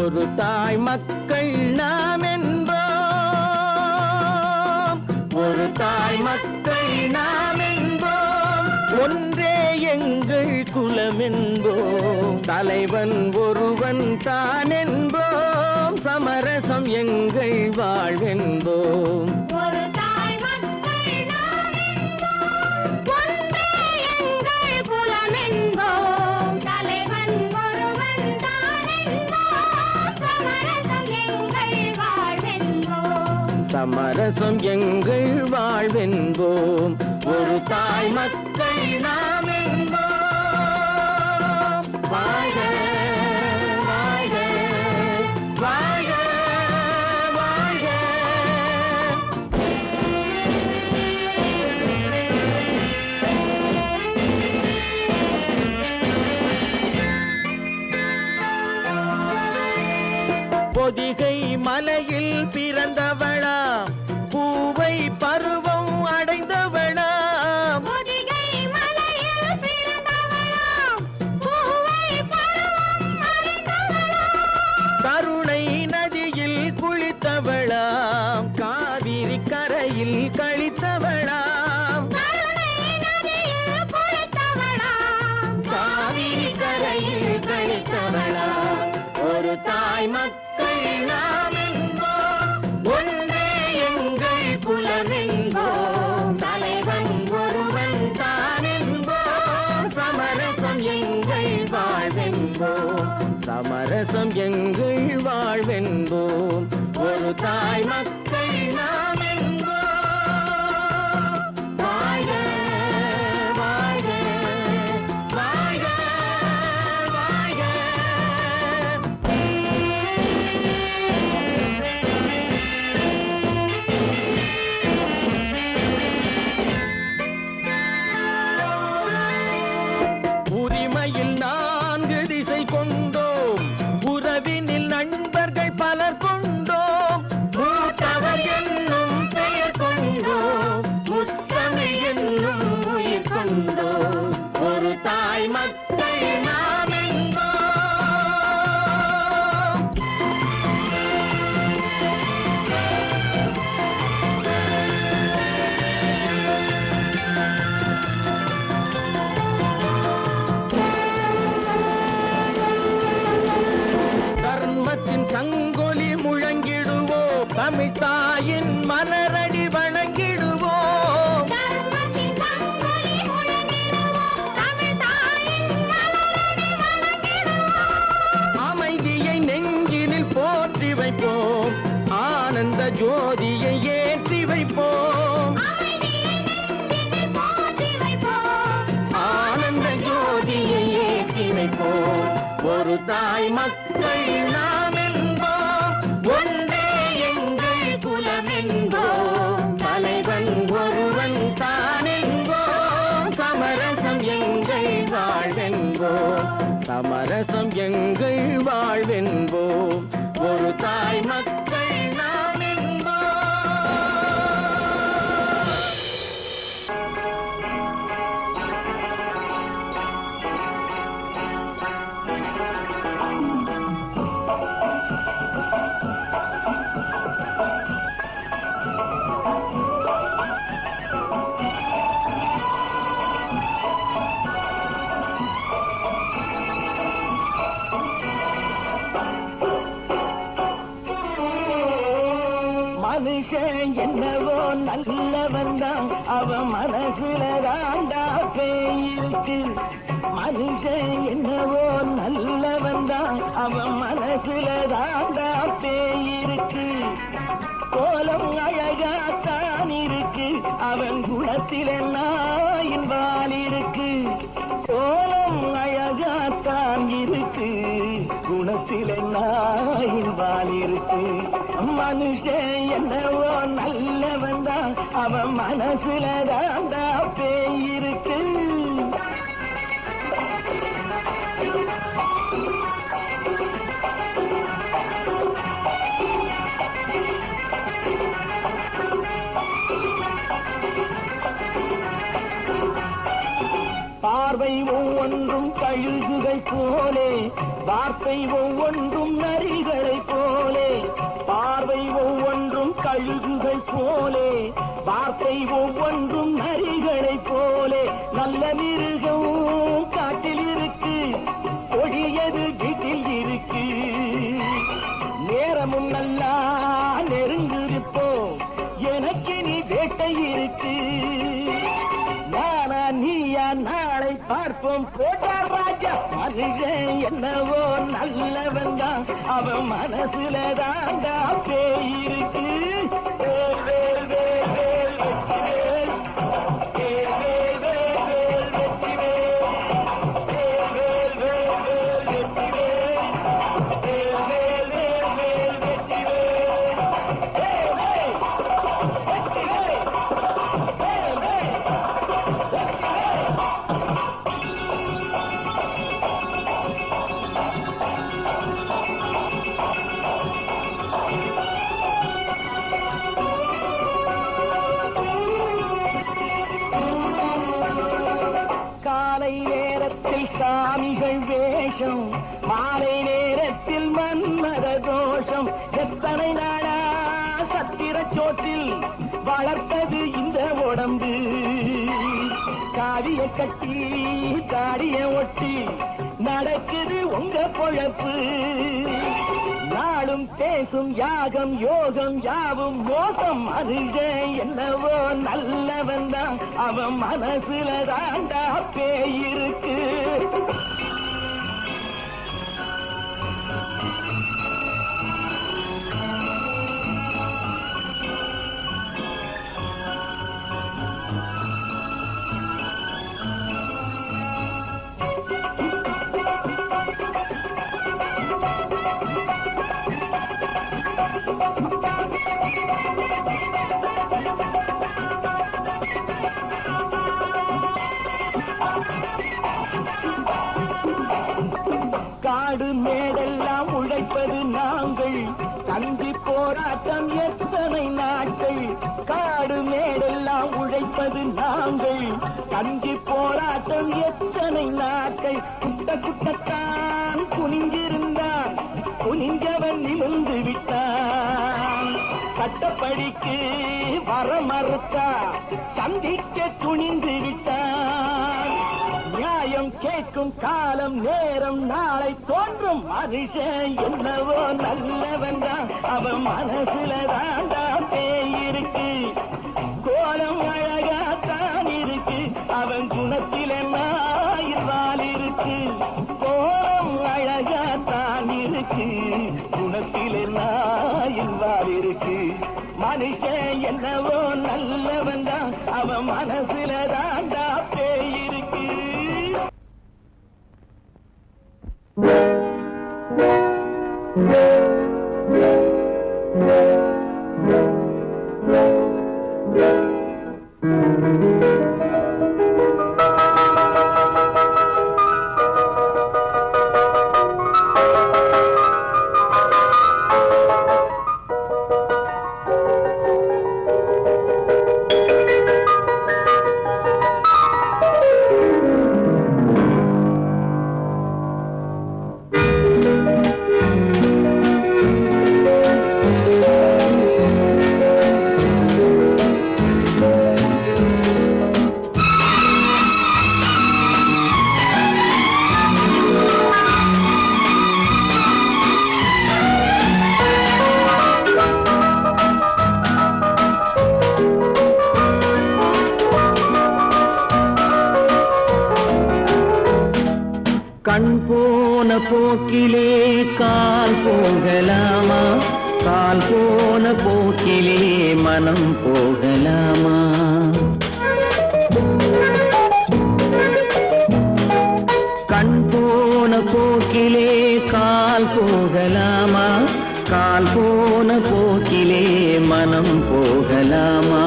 ஒரு தாய் மக்கள் நாம் என்போம், ஒரு தாய் மக்கள் நாம் என்போம், ஒன்றே எங்கள் குலம் என்போம், தலைவன் ஒருவன் தான் என்போம், சமரசம் எங்கள் வாழ்வென்போம். சமரசம் எங்கள் வாழ்வென்போம், ஒரு தாய் மக்கள் நாம் என்போம். வாழ்க வாழ்க வாழ்க வாழ்க. பொதிகை மலையில் பிறந்தவளா, பூவை பருவம் அடைந்தவளா, பொதிகை மலையில் பிறந்தவளா, பூவை பருவம் அடைந்தவளா, கருணை நதியில் குளித்தவளா, காவிரி கரையில் கழித்தவளா, கருணை நதியில் குளித்தவளா, காவிரி கரையில் கழித்தவளா, ஒரு தாய் மக்கள் நாம் என்போம், ஒன்றே எங்கள் குலம் என்போம், தலைவன் ஒருவன் தான் என்போம், சமரசம் எங்கள் வாழ்வென்போம், சமரசம் எங்கள் வாழ்வென்போம், ஒரு தாய் மக்கள் நாம் என்போம். வாழ்க வாழ்க வாழ்க வாழ்க. உரிமையில் 4 திசை கொண்டோம், உறவினில் நண்பர்கள் பலர் கொண்டோம், மூத்தவர் என்னும் பெயர் கொண்டோம், முத்தமிழ் என்னும் உயிர் கொண்டோம், ஒரு தாய் மக்கள் நாம் என்போம். தர்மத்தின் சங்கொலி முழங்கிடுவோம், தமிழ் தாயின் மலரடி வணங்கிடுவோம், தர்மத்தின் சங்கொலி முழங்கிடுவோம், தமிழ் தாயின் மலரடி வணங்கிடுவோம், அமைதியை நெஞ்சினில் போற்றி வைப்போம், ஆனந்த ஜோதியை ஏற்றி வைப்போம், அமைதியை நெஞ்சினில் போற்றி வைப்போம், ஆனந்த ஜோதியை ஏற்றி வைப்போம், ஒரு தாய் மக்கள் நாம் என்போம், ஒன்றே எங்கள் குலம் என்போம், தலைவன் ஒருவன் தான் என்போம், சமரசம் எங்கள் வாழ்வென்போம், சமரசம் எங்கள் வாழ்வென்போம், ஒரு தாய் மக்கள் நாம் என்போம். மனுஷன் என்னவோ நல்லவன் தான், அவன் மனசுல தாண்டா பேயிருக்கு, மனுஷன் என்னவோ நல்லவன் தான், அவன் மனசுல தாண்டா பேயிருக்கு, கோலம் அழகாத்தான் இருக்கு, அவன் குணத்தில நாயின் வால் இருக்கு, கோலம் அழகாத்தான் இருக்கு, குணத்தில நாயின் வால் இருக்கு, மனுஷன் என்னவோ நல்லவன் தான், அவன் மனசுல தாண்டா பேயிருக்கு. பார்வை ஒவ்வொன்றும் கழுகுகள் போலே, வார்த்தை ஒவ்வொன்றும் நரிகளை போலே, பார்வை ஒவ்வொன்றும் கழுகுகள் போலே, வார்த்தை ஒவ்வொன்றும் நரிகளை போலே, நல்ல மிருகம் காட்டில் இருக்கு, கொடியது வீட்டில் இருக்கு. நேரமும் நல்லா நெருங்கிருப்போம், எனக்கு நீ வேட்டை இருக்கு. நானா நீயா நாளை பார்ப்போம் போட்டார் ராஜா. மனுஷன் என்னவோ நல்லவன் தான், அவன் மனசுல தாண்டா பேய் இருக்கு. வேல் வேல் வேல் வேல் வெற்றி வேல், வேல் வேல் வேல் வேல் வெற்றி வேல், வேல் வேல் வேல் வேல் வெற்றி வேல், வேல் வேல் வேல் வேல் வெற்றி வேல், வேல் வேல் வெற்றி வேல், வேல் வேல் வெற்றி வேல். காலை நேரத்தில் சாமிகள் வேஷம், மாலை நேரத்தில் மன்மத தோஷம். எத்தனை நாடா சத்திர சோற்றில் வளர்த்தது இந்த உடம்பு. காவிய கட்டி தாடிய ஒட்டி நடக்குது உங்க பொழப்பு. நாளும் பேசும் யாகம் யோகம் யாவும் மோசம். மனுஷன் என்னவோ நல்லவன் தான், அவன் மனசுல தாண்டா பேய் இருக்கு. காடு மேடெல்லாம் உழைப்பது நாங்கள், கஞ்சி போராட்டம் எத்தனை நாட்கள். காடு மேடெல்லாம் உழைப்பது நாங்கள், கஞ்சி போராட்டம் எத்தனை நாட்கள். குட்ட குட்டத்தான் குனிஞ்சிருந்தான், குனிஞ்சவன் நிமிர்ந்து விட்டான். சட்டப்படிக்கு வர மறுத்தா, சந்திக்க துணிந்து விட்டான். நியாயம் கேட்கும் காலம் நேரம் நாளை தோன்றும். மனுஷன் என்னவோ நல்லவன் தான், அவன் மனசுல தாண்டா பேய் இருக்கு. கோலம் அழகாத்தான் இருக்கு, அவன் குணத்தில நாயிரால் இருக்கு. கோலம் அழகாத்தான் இருக்கு, குணத்தில நாயிரால் இருக்கு. மனுஷன் என்னவோ நல்லவன் தான், அவன் மனசுல தாண்டா பேய் இருக்கு. கண் போன போக்கிலே கால் போகலாமா, கால் போன போக்கிலே மனம் போகலாமா. கண் போன போக்கிலே கால் போகலாமா, கால் போன போக்கிலே மனம் போகலாமா.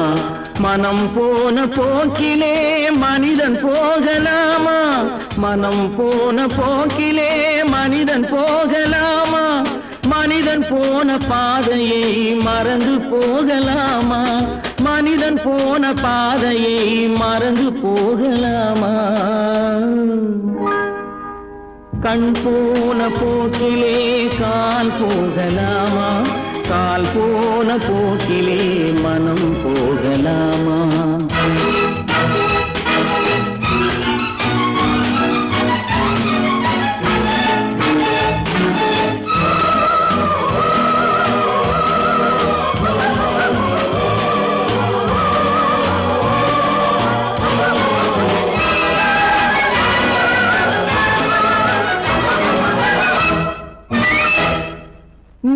மனம் போன போக்கிலே மனிதன் போகலாமா, மனம் போன போக்கிலே மனிதன் போகலாமா. மனிதன் போன பாதையை மறந்து போகலாமா, மனிதன் போன பாதையை மறந்து போகலாமா. கண் போன போக்கிலே கால் போகலாமா கால் போன போக்கிலே மனம் போகலாமா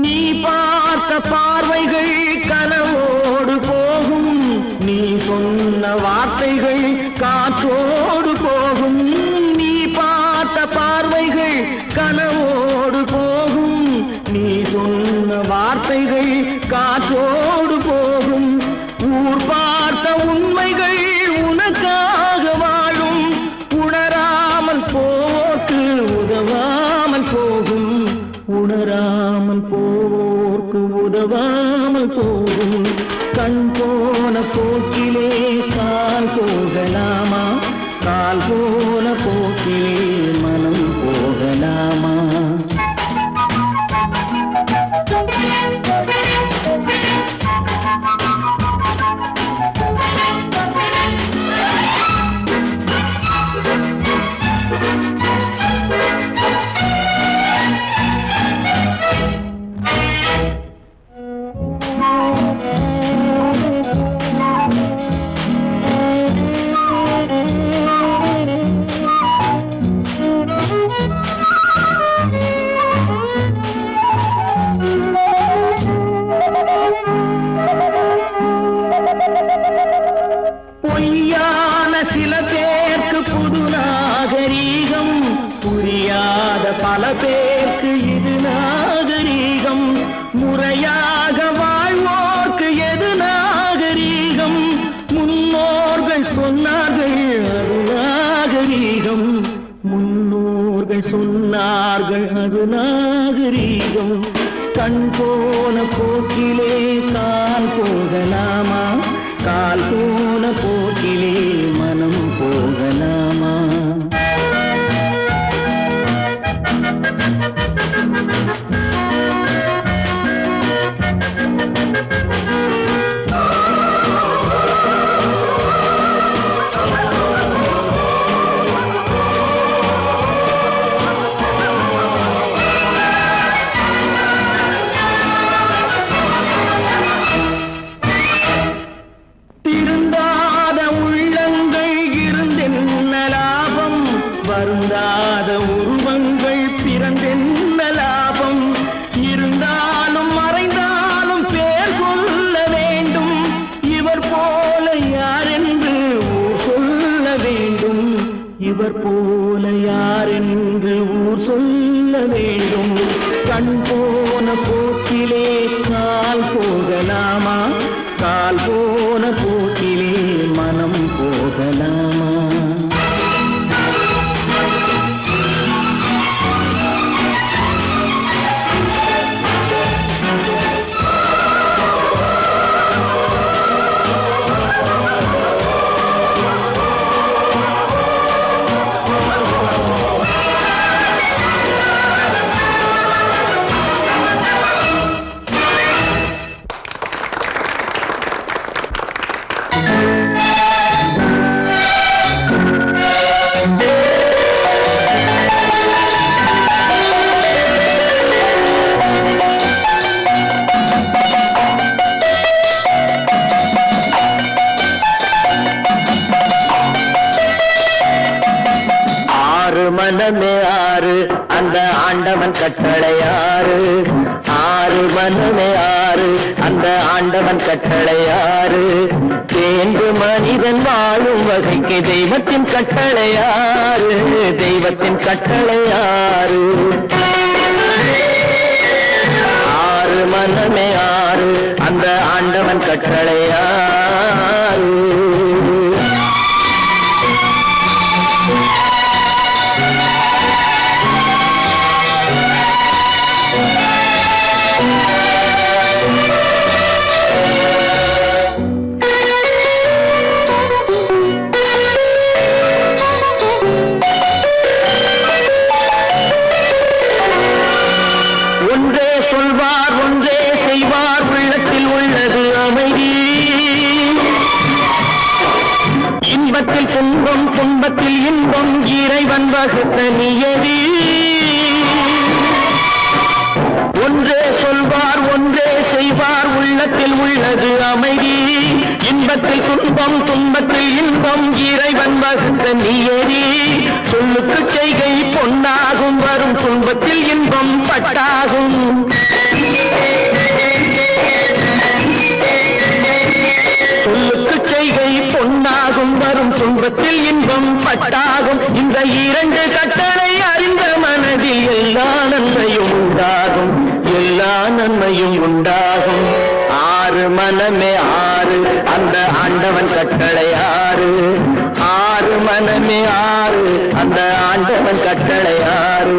நீ பார்த்த பார்வைகள் கனவோடு போகும் நீ சொன்ன வார்த்தைகள் காற்றோடு போகும் நீ பார்த்த பார்வைகள் கனவோடு போகும் நீ சொன்ன வார்த்தைகள் காற்றோடு போகும் ஊர் பார்த்த உண்மைகள் உனக்காக வாழும் உணராமல் போக்கு உதவாமல் போகும் உணராமல் போர்க்கு உதவாமல் போகும் கண் போன போக்கிலே கால் போகலாமா கால் போன போக்கிலே மனம் போகலாமா பொய்யான சில பேருக்கு புது நாகரீகம் புரியாத பல பேருக்கு இது நாகரீகம் முறையாக வாழ்வோர்க்கு எது நாகரீகம் முன்னோர்கள் சொன்னார்கள் அது நாகரீகம் முன்னோர்கள் சொன்னார்கள் அது நாகரீகம் கண் போன போக்கிலே கால் போகலாமா கால் போன போக்கிலே மனம் போகலாமா திருந்தாத உள்ளங்கள் இருந்தென்ன லாபம் வருந்தாத உருவங்கள் பிறந்தென்ன லாபம் இருந்தாலும் மறைந்தாலும் பேர் சொல்ல வேண்டும் இவர் போல யாரென்று ஊர் சொல்ல வேண்டும் இவர் போல யாரென்று ஊர் சொல்ல வேண்டும் கண் போன போக்கிலே கால் போகலாமா கால் போன போக்கிலே மனம் போகலாமா மனமே ஆறு அந்த ஆண்டவன் கட்டளையாறு ஆறு மனமே ஆறு அந்த ஆண்டவன் கட்டளையாறு தேர்ந்து மனிதன் வாழும் வகைக்கு தெய்வத்தின் கட்டளையாறு தெய்வத்தின் கட்டளையாறு ஆறு மனமே ஆறு அந்த ஆண்டவன் கட்டளையாறு இன்பத்தில் துன்பம் துன்பத்தில் இன்பம் இறைவன் வகுத்த நியதி ஒன்றே சொல்வார் ஒன்றே செய்வார் உள்ளத்தில் உள்ளது அமைதி இன்பத்தில் துன்பம் துன்பத்தில் இன்பம் இறைவன் வகுத்த நியதி சொல்லுக்கு செய்கை பொன்னாகும் வரும் துன்பத்தில் இன்பம் பட்டாகும் சொல்லுக்கு செய்கை பொன்னாகும் வரும் துன்பத்தில் இன்பம் பட்டாகும் இந்த இரண்டு கட்டளை அறிந்த மனதில் எல்லா நன்மையும் உண்டாகும் எல்லா நன்மையும் உண்டாகும் ஆறு மனமே ஆறு அந்த ஆண்டவன் கட்டளை ஆறு ஆறு மனமே ஆறு அந்த ஆண்டவன் கட்டளை ஆறு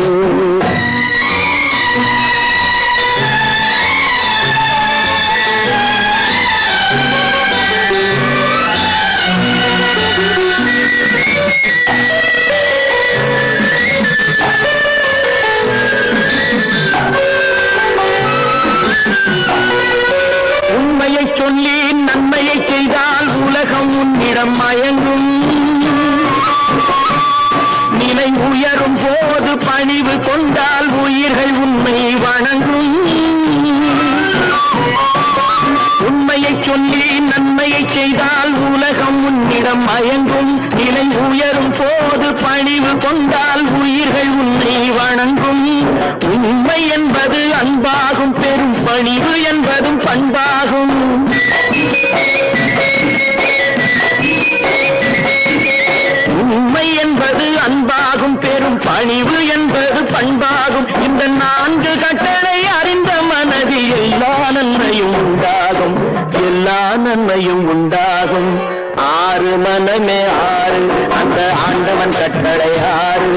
உண்மையை சொல்லி நன்மையை செய்தால் உலகம் உன்னிடம் மயங்கும் நிலை உயரும் போது பணிவு கொண்டால் உயிர்கள் உண்மை வணங்கும் உண்மையை சொல்லி நன்மையை செய்தால் உலகம் உன்னிடம் மயங்கும் நிலை உயரும் போது பணிவு கொண்டால் உயிர்கள் உன்னை வணங்கும் உண்மை என்பது அன்பாகும் பெரும் பணிவு என்பதும் பண்பாகும் உண்மை என்பது அன்பாகும் பெரும் பணிவு என்பது பண்பாகும் இந்த நான்கு கட்டளை அறிந்த மனதில் எல்லா நன்மையும் உண்டாகும் எல்லா நன்மையும் உண்டாகும் ஆறு மனமே ஆறு அந்த ஆண்டவன் கட்டளை ஆறு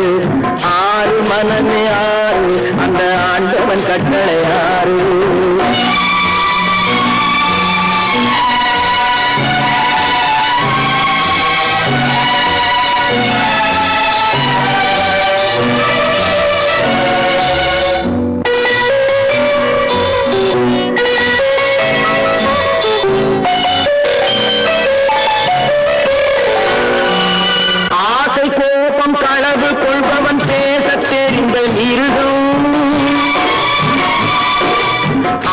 ஆறு மனமே ஆறு அந்த ஆண்டவன் கட்டளை ஆறு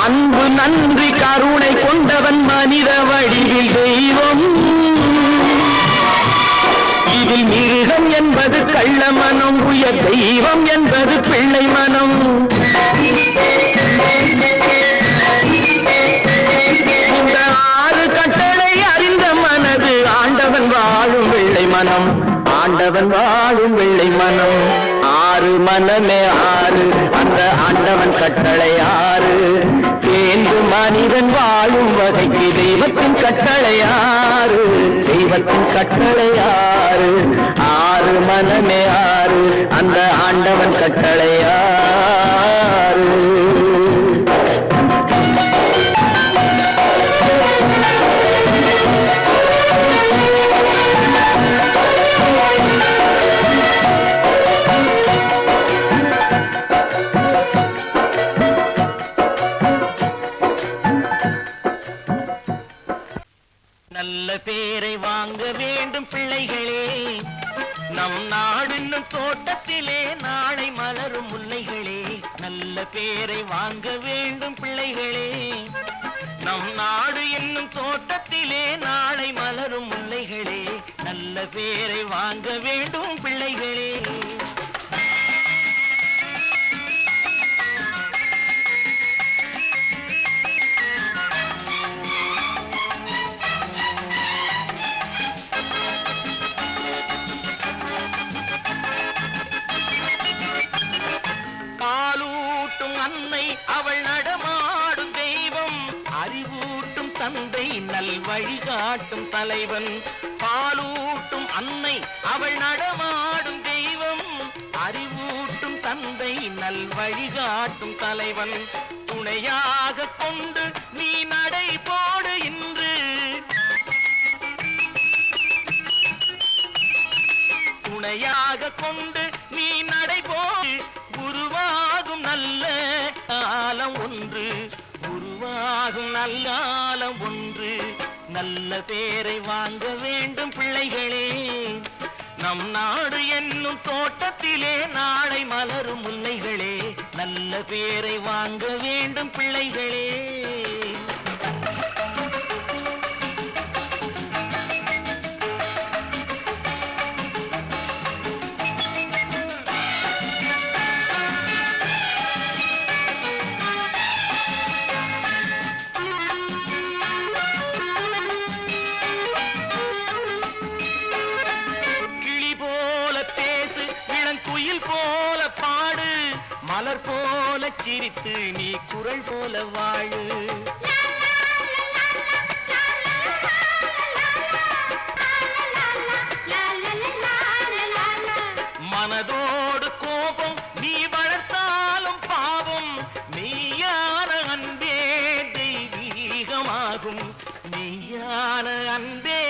அன்பு நன்றி கருணை கொண்டவன் மனித வடிவில் தெய்வம் இதில் மிருகம் என்பது கள்ள மனம் உயர் தெய்வம் என்பது பிள்ளை மனம் இந்த ஆறு கட்டளை அறிந்த மனது ஆண்டவன் வாழும் வெள்ளை மனம் ஆண்டவன் வாழும் வெள்ளை மனம் ஆறு மனமே ஆறு அந்த ஆண்டவன் கட்டளை ஆறு தேர்ந்து மனிதன் வாழும் வகைக்கு தெய்வத்தின் கட்டளை ஆறு தெய்வத்தின் கட்டளை ஆறு ஆறு மனமே ஆறு அந்த ஆண்டவன் கட்டளை ஆறு நல்ல பேரை வாங்க வேண்டும் பிள்ளைகளே நம் நாடு என்னும் தோட்டத்திலே நாளை மலரும் முல்லைகளே நல்ல பேரை வாங்க வேண்டும் பிள்ளைகளே நம் நாடு என்னும் தோட்டத்திலே நாளை மலரும் முல்லைகளே நல்ல பேரை வாங்க வேண்டும் பிள்ளைகளே அன்னை அவள் நடமாடும் தெய்வம் அறிவூட்டும் தந்தை நல் வழிகாட்டும் தலைவன் பாலூட்டும் அன்னை அவள் நடமாடும் தெய்வம் அறிவூட்டும் தந்தை நல் வழிகாட்டும் தலைவன் துணையாக கொண்டு நீ நடை போடு இன்று துணையாக கொண்டு நீ நடை போடு உருவாகும் நல்ல காலம் ஒன்று உருவாகும் நல்ல காலம் ஒன்று நல்ல பேரை வாங்க வேண்டும் பிள்ளைகளே. நம் நாடு என்னும் தோட்டத்திலே நாளை மலரும் முல்லைகளே. நல்ல பேரை வாங்க வேண்டும் பிள்ளைகளே. போல பாடு, மலர் போல சிரித்து நீ குரல் போல வாழு. மனதோடு கோபம் நீ வளர்த்தாலும் பாவம், மெய்யான அன்பே தெய்வீகமாகும். மெய்யான அன்பே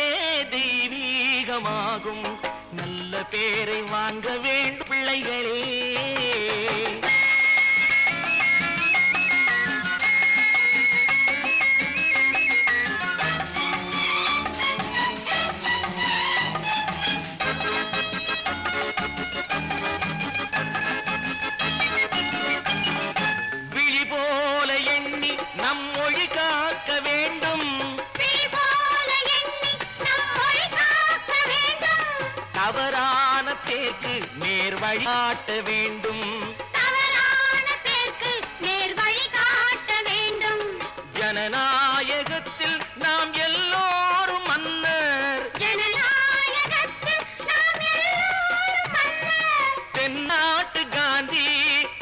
தெய்வீகமாகும். நல்ல பேரை வாங்க வேண்டும் பிள்ளைகளே. விழி போல எண்ணி நம் மொழி காக்க வேண்டும். தவறான பேருக்கு நேர் வழிகாட்ட வேண்டும். ஜனநாயகத்தில் நாம் எல்லோரும் மன்னர். தென்னாட்டு காந்தி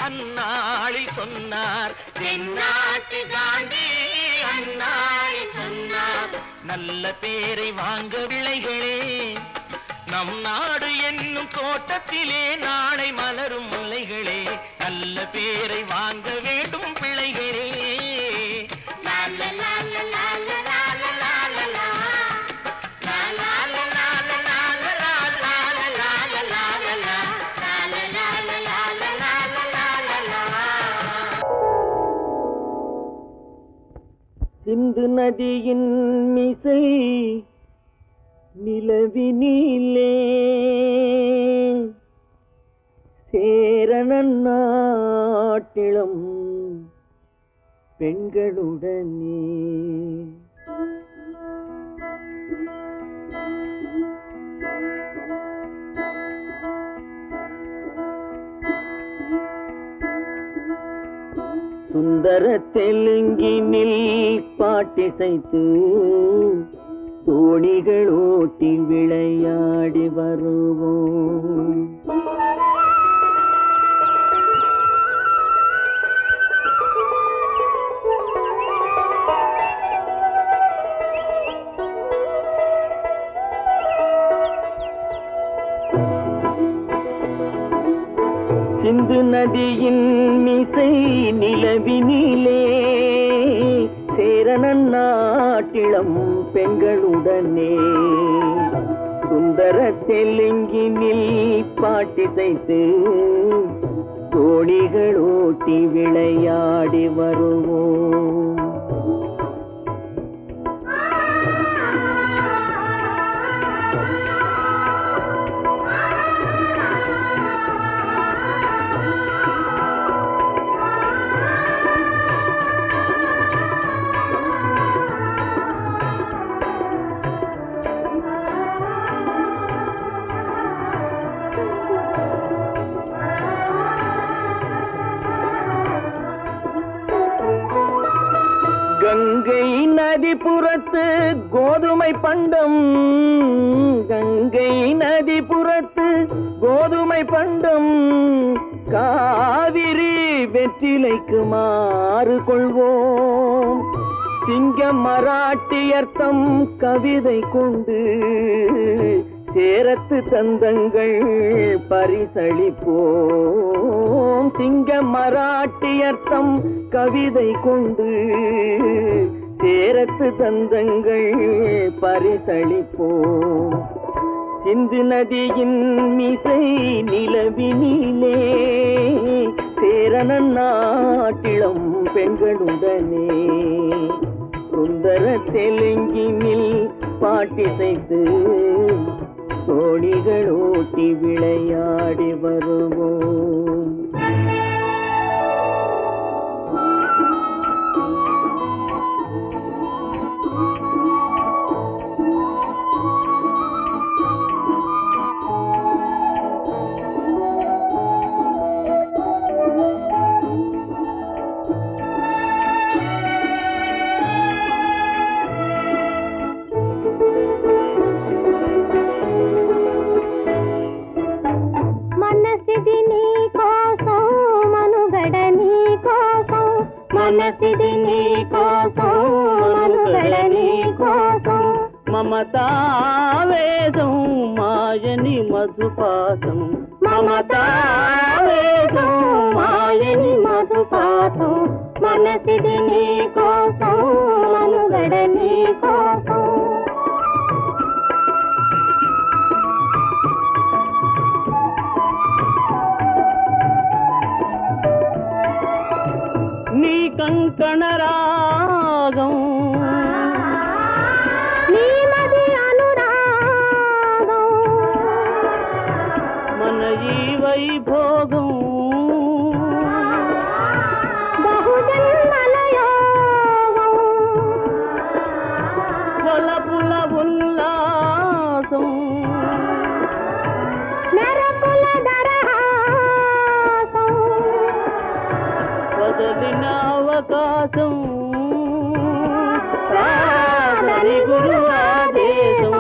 அந்நாளில் சொன்னார். தென்னாட்டு காந்தி அந்நாளில் சொன்னார். நல்ல பேரை வாங்க பிள்ளைகளே. நம் நாடு என்னும் தோட்டத்திலே நாளை மலரும் முல்லைகளே. நல்ல பேரை வாங்க வேண்டும் பிள்ளைகளே. சிந்து நதியின் மிசை நிலவினிலே சேரணன் நாட்டிளம் பெண்களுடனே. சுந்தர தெலுங்கினில் பாட்டிசைத்து தோணிகள் ஓட்டி விளையாடி வருவோம். சிந்து நதியின் மிசை நிலவினிலே சேரணன் நாட்டிளம் பெண்களுடனே. சுந்தர தெலுங்கினில் பாட்டிசைத்து தோணிகள் ஓட்டி விளையாடி வருவோம். கங்கை நதிபுறத்து கோதுமை பண்டம். கங்கை நதிபுறத்து கோதுமை பண்டம். காவிரி வெற்றிலைக்கு மாறு கொள்வோம். சிங்க மராட்டியர்த்தம் கவிதை கொண்டு சேரத்து தந்தங்கள் பரிசளிப்போம். சிங்க மராட்டியர்த்தம் கவிதை கொண்டு சேரத்து தந்தங்கள் பரிசளிப்போம். சிந்து நதியின் மிசை நிலவினிலே சேரணன் நாட்டிளம் பெண்களுடனே. சுந்தர தெலுங்கினில் பாட்டிசைத்து தோணிகள் ஓட்டி விளையாடி வருவோம். మనసిది నీ కోసం మనుగడ నీ కోసం మమతావేదం మాయని మధుపాసం మమతావేదం మాయని మధుపాసం మనసిది నీ కోసం మనుగడ నీ కోసం నీ కంకణ రాగం నీ మది అనురాగం మన ఈ వైభోగం బహుజన్మల యోగం కొలపుల ఉల్లాసం మెరపుల దరహాసం వదలిన అవకాశం కాదని గురు ఆదేశం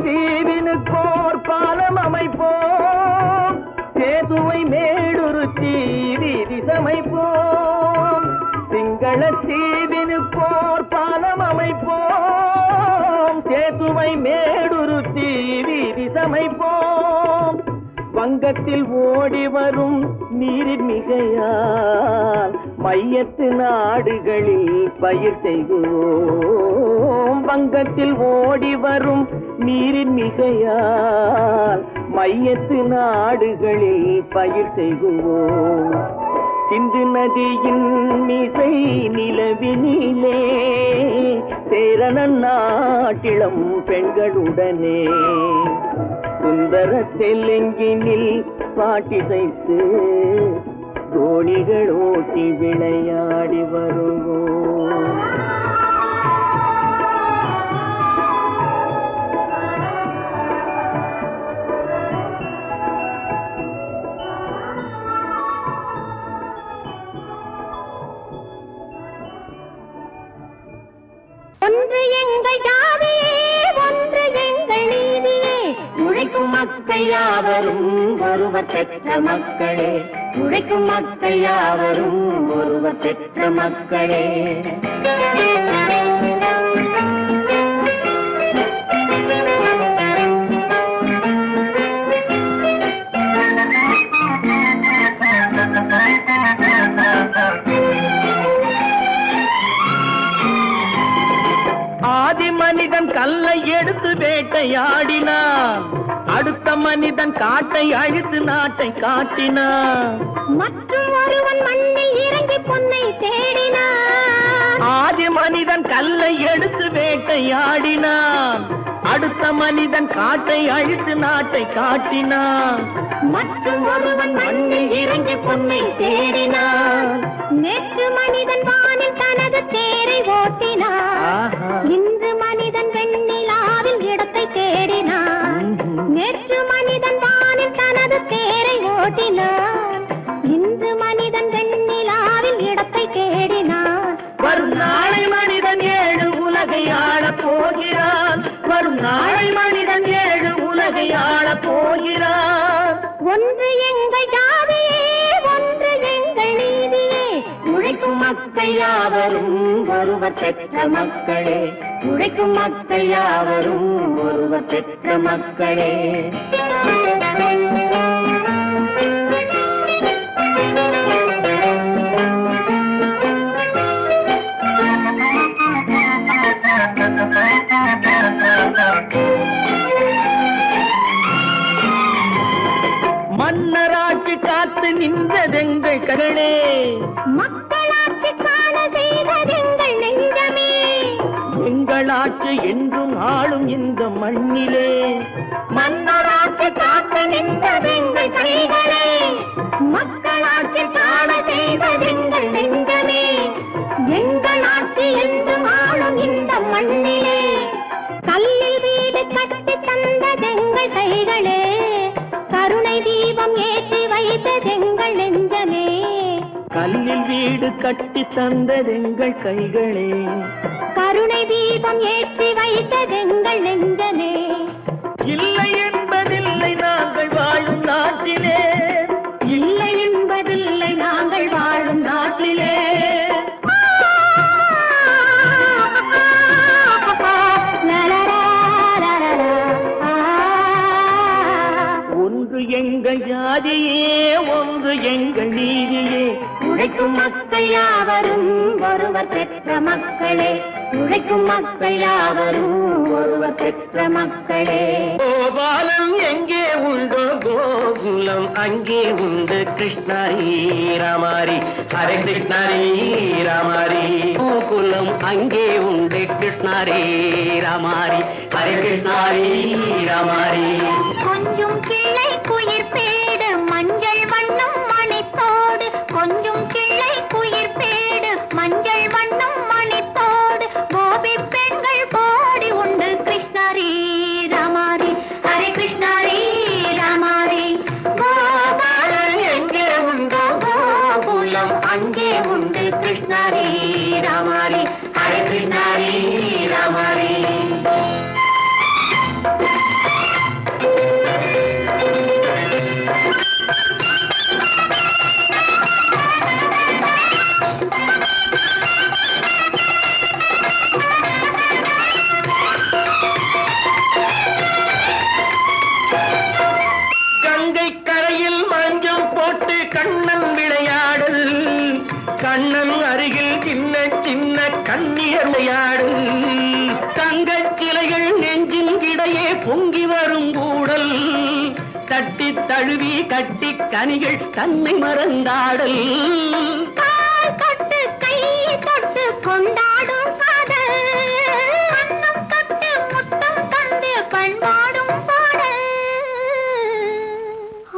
தீவினுக்கோர் பாலம் அமைப்போம் சேதுவை மேடுருத்தி வீதி சமைப்போம் சிங்கள தீவினுக்கோர் பாலம் அமைப்போம் சேதுவை மேடுருத்தி வீதி சமைப்போம் வங்கத்தில் ஓடி வரும் நீரின் மிகையால் மையத்து நாடுகளில் பயிர் செய்வோம் வங்கத்தில் ஓடி வரும் நீரின் மிகையால் மையத்து நாடுகளில் பயிர் செய்வோம் சிந்து நதியின் மிசை நிலவினிலே சேரணன் நாட்டிளம் பெண்களுடனே சுந்தர தெலுங்கினில் பாட்டிசைத்து தோணிகள் ஓட்டி விளையாடி வருவோம். ஒன்று எங்கள் ஜாதியே ஒன்று எங்கள் நீதியே உழைக்கும் மக்கள் யாவரும் ஒருவர் பெற்ற மக்களே உழைக்கும் மக்கள் யாவரும் ஒருவர் பெற்ற மக்களே ஆதி மனிதன் கல்லை எடுத்து வேட்டையாடினான் அடுத்த மனிதன் காட்டை அழித்து நாட்டை காட்டினான் மற்றும் ஒருவன் மண்ணில் இறங்கி பொன்னை தேடினான் ஆதி மனிதன் கல்லை எடுத்து வேட்டையாடினான் அடுத்த மனிதன் காட்டை அழித்து நாட்டை காட்டினான் மற்றும் ஒருவன் மண்ணில் இறங்கி பொன்னை தேடினான் நேற்று மனிதன் வானில் தனது தேரை ஓட்டினான் இன்று மனிதன் வெண்ணிலாவில் இடத்தை தேடினான் நேற்று மனிதன் வானில் தனது தேரை ஓட்டினான் இன்று மனிதன் வெண்ணிலாவில் இடத்தை தேடினான் வரும் நாளை மனிதன் 7 உலகை ஆளப் போகிறான் வரும் நாளை மனிதன் 7 உலகை ஆளப் போகிறான் ஒன்று எங்கள் ஜாதியே மக்கள் யாவரும் ஒருவர் பெற்ற மக்களே, உழைக்கும் மக்கள் யாவரும் ஒருவர் பெற்ற மக்களே. மன்னராட்சி காத்து நின்றதெங்கள் கரளே, மக்களாட்சி காண செய்ததெங்கள் நெஞ்சமே, எங்களாட்சி என்றும் ஆளும் இந்த மண்ணிலே. மன்னராட்சி காத்து நின்றதெங்கள் கைகளே, மக்களாட்சி காண செய்ததெங்கள் நெஞ்சமே, எங்களாட்சி என்றும் ஆளும் இந்த மண்ணிலே. கல்லில் வீடு கட்டி தந்ததெங்கள் கைகளே, கருணை தீபம் ஏற்றி வைத்ததெங்கள் நெஞ்சமே. கல்லில் வீடு கட்டி தந்ததெங்கள் கைகளே, கருணை தீபம் ஏற்றி வைத்ததெங்கள் நெஞ்சமே. இல்லை என்பதில்லை நாங்கள் வாழும் நாட்டிலே, இல்லை என்பதில்லை நாங்கள் வாழும் நாட்டிலே. ஒன்று எங்கள் ஜாதியே, ஒன்று எங்கள் நீதியே, உழைக்கும் மக்கள் யாவரும் ஒருவர் பெற்ற மக்களே, உழைக்கும் மக்கள் யாவரும் ஒருவர் பெற்ற மக்களே. கோபாலம் எங்கே உண்டோ கோகுலம் அங்கே உண்டு, கிருஷ்ணாரி ராமாரி ஹரே கிருஷ்ணாரி ராமாரி. கோகுலம் அங்கே உண்டு, கிருஷ்ணாரி ராமாரி ஹரே கிருஷ்ணாரி ராமாரி. கொஞ்சம் கிளை குயிர் பேடு மஞ்சள் வண்ணம் மணித்தோடு, கொஞ்சம் கிளை குயிர் பேடு மஞ்சள் வண்ணம் மணித்தோடு, கோபி பெண்கள் கோடி உண்டு, கிருஷ்ணாரி ராமாரி ஹரே கிருஷ்ணாரி ராமாரி. கோபாலன் எங்கே உண்டோ கோகுலம் அங்கே உண்டு, கிருஷ்ணாரி ராமாரி ஹரே கிருஷ்ணாரி ராமாரி. கங்கை கரையில் மஞ்சம் போட்டு கண்ணன் விளையாடல், கண்ணன் அருகில் சின்ன சின்ன கண்ணியர் விளையாடல், தங்கச் சிலைகள் நெஞ்சின் இடையே பொங்கி வரும் கூடல், தட்டி தழுவி கட்டி கனிகள் தன்னை மறந்தாடல். தொட்டு கை தொட்டு கொண்டாடும் காதல், கண்ணம் தொட்டு முத்தம் தந்து பண்பாடும் பாடல்.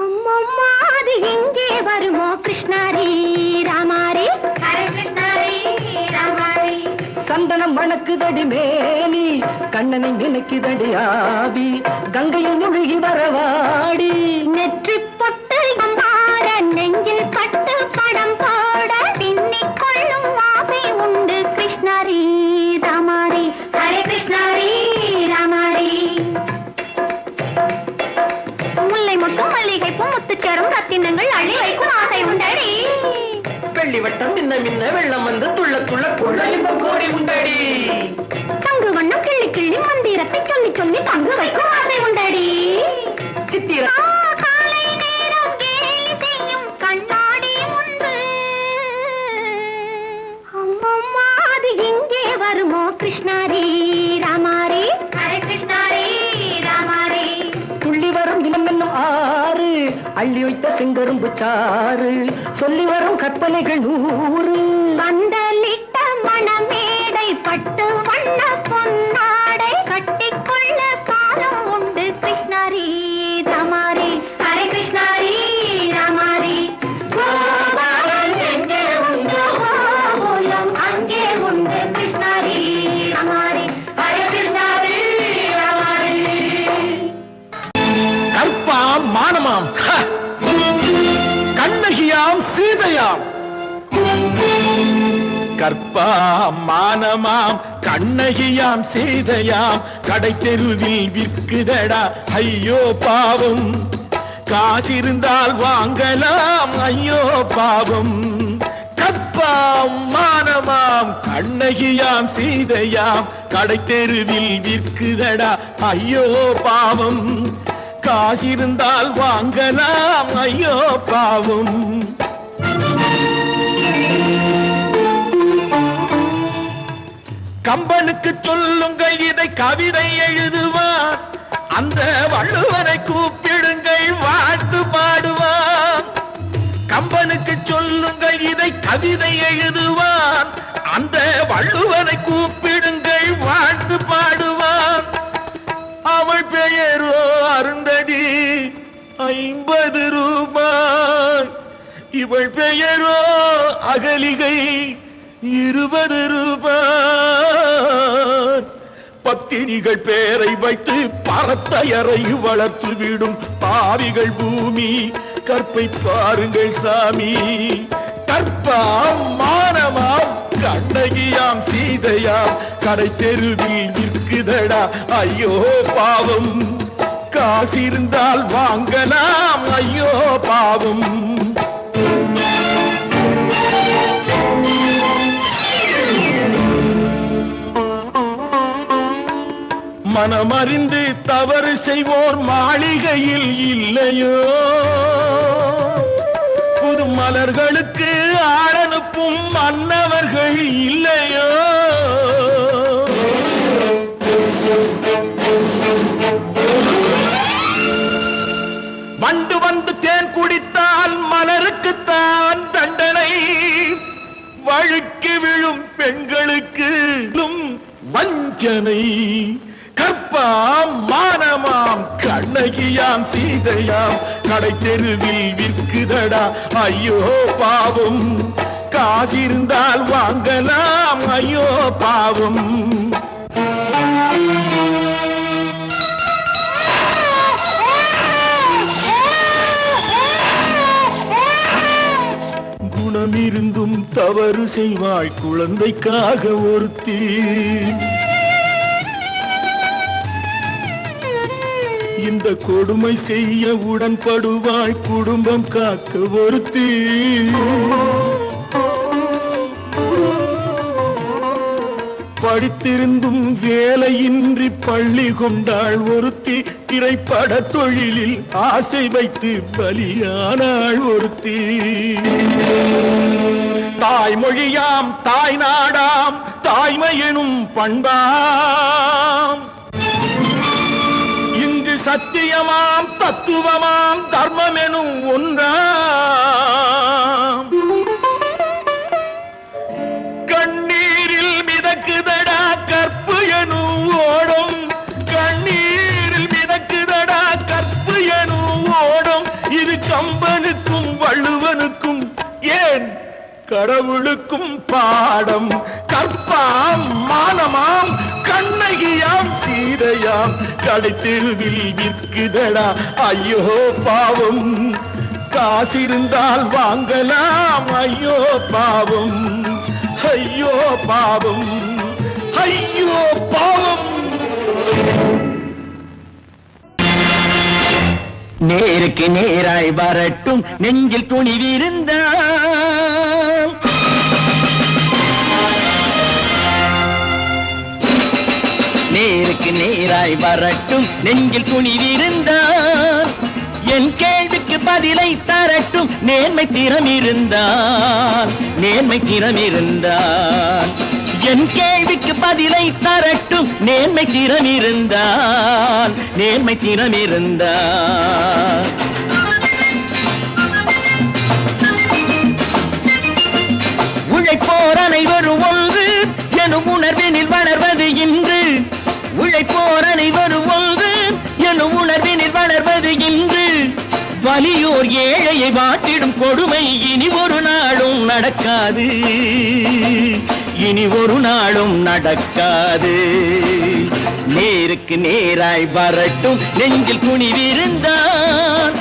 அம்மம்மா அது எங்கே வருமோ, கிருஷ்ணாரி ராமாரி ஹரே கிருஷ்ணாரி ராமாரி. சந்தனம் மணக்குதடி மேனி, கண்ணனை நினைக்குதடி ஆவி, கங்கையில் முழுகி வரவாடி. நெற்றி பொட்டு மாற நெஞ்சில் பட்டு படம் போட, பின்னிக் கொள்ளும் ஆசை உண்டு, கிருஷ்ணாரி ராமாரி ஹரே கிருஷ்ணாரி ராமாரி. முல்லை மொட்டும் மல்லிகை பூ முத்துச்சரம் ரத்தினங்கள் அள்ளி வைக்கும் ஆசை உண்டடி. வெள்ளி வட்டம் மின்ன மின்ன வெள்ளம் வந்து துள்ள துள்ள கொள்ள இன்பம் கோடி உண்டடி. சங்கு வண்ணம் கிள்ளி கிள்ளி மந்திரத்தை சொல்லி சொல்லி தங்கு வைக்கும் ஆசை உண்டடி. சித்திர காலை நேரம் கேலி செய்யும் கண்ணாடி முன்பு, அம்மம்மா அது எங்கே வருமோ, கிருஷ்ணாரி ராமாரி ஹரே கிருஷ்ணாரி ராமாரி. துள்ளி வரும் இனம் என்னும் ஆறு, அள்ளி வைத்த செங்கரும்பு சாறு, சொல்லி வரும் கற்பனைகள் 100. பந்தலிட்ட மணமேடை பட்டு வண்ண பொன்னாடை, கட்டிக்கொள்ள காலம் உண்டு, கிருஷ்ணாரி ராமாரி ஹரே கிருஷ்ணாரி ராமாரி. கோபாலன் எங்கே உண்டோ கோகுலம் அங்கே உண்டு, கிருஷ்ணாரி ராமாரி ஹரே கிருஷ்ணாரி ராமாரி. கற்பாம் மானமாம், கண்ணகியாம் சீதையாம். கற்பாம் மானமாம் கண்ணகியாம் சீதையாம், கடை தெருவில் விற்குதடா ஐயோ பாவம். காசிருந்தால் வாங்கலாம் ஐயோ பாவம். கற்ப கற்பாம் மானமாம் கண்ணகியாம் சீதையாம் கடை தெருவில் விற்குதடா ஐயோ பாவம் காசிருந்தால் வாங்கலாம் ஐயோ பாவம் கம்பனுக்கு சொல்லுங்கள் இதை கவிதை எழுதுவார் அந்த வள்ளுவரை கூப்பிடுங்கள் வாழ்த்து பாடுவார் கம்பனுக்கு சொல்லுங்கள் இதை கவிதை எழுதுவார் அந்த வள்ளுவரை கூப்பிடுங்கள் வாழ்த்து பாடுவார் அவள் பெயரோ அருந்ததி 50 ரூபாய் இவள் பெயரோ அகலிகை 20 ரூபாய் பத்தினிகள் பேரை வைத்து பரத்தையரை வளர்த்து விடும் பாவிகள் பூமி கற்பை பாருங்கள் சாமி கற்பாம் மானமாம் கண்ணகியாம் சீதையாம் கடை தெருவில் நிற்குதடா ஐயோ பாவம் காசிருந்தால் வாங்கலாம் ஐயோ பாவம் மனமறிந்து தவறு செய்வோர் மாளிகையில் இல்லையோ புது மலர்களுக்கு ஆளனுப்பும் மன்னவர்கள் இல்லையோ வண்டு வந்து தேன் குடித்தால் மலருக்குத்தான் தண்டனை வழுக்கி விழும் பெண்களுக்கு வஞ்சனை கற்பாம் மானமாம் கண்ணகியாம் சீதையாம் கடை தெருவில் விற்குதடா ஐயோ பாவம் காசிருந்தால் வாங்கலாம் ஐயோ பாவம் குணமிருந்தும் தவறு செய்வாய் குழந்தைக்காக ஒருத்தி இந்த கொடுமை செய்ய உடன்படுவாய் குடும்பம் காக்க ஒருத்தி படித்திருந்தும் வேலையின்றி பள்ளி கொண்டாள் ஒருத்தி திரைப்பட தொழிலில் ஆசை வைத்து பலியானாள் ஒருத்தி தாய்மொழியாம் தாய் நாடாம் தாய்மையெனும் பண்பாம் இங்கு சத்தியமாம் தத்துவமாம் தர்மமெனும் ஒன்றாம் கண்ணீரில் மிதக்குதடா கற்பு எனும் ஓடும் கண்ணீரில் மிதக்குதடா கற்பு எனும் ஓடும் இது கம்பனுக்கும் வள்ளுவனுக்கும் ஏன் கடவுளுக்கும் பாடம் கற்பாம் மானமாம் கண்ணகியாம் சீதையாம் கடை தெருவில் விற்குதடா ஐயோ பாவம் காசிருந்தால் வாங்கலாம் ஐயோ பாவம் ஐயோ பாவம் ஐயோ பாவம் நேருக்கு நேராய் வரட்டும் நெஞ்சில் துணிவிருந்தால் நேருக்கு நேராய் வரட்டும் நெஞ்சில் துணிவிருந்தால் என் கேள்விக்கு பதிலை தரட்டும் நேர்மை திறம் இருந்தால் என் கேள்விக்கு பதிலை தரட்டும் நேர்மை திறம் இருந்தால் உழைப்போர் அனைவரும் ஒன்று எனும் உணர்வினில் வளர்வது இன்று உழைப்போர் அனைவரும் ஒன்று எனும் உணர்வினில் வளர்வது இன்று வலியோர் ஏழையை வாட்டிடும் கொடுமை இனி ஒரு நாளும் நடக்காது நேருக்கு நேராய் வரட்டும் நெஞ்சில் துணிவிருந்தால்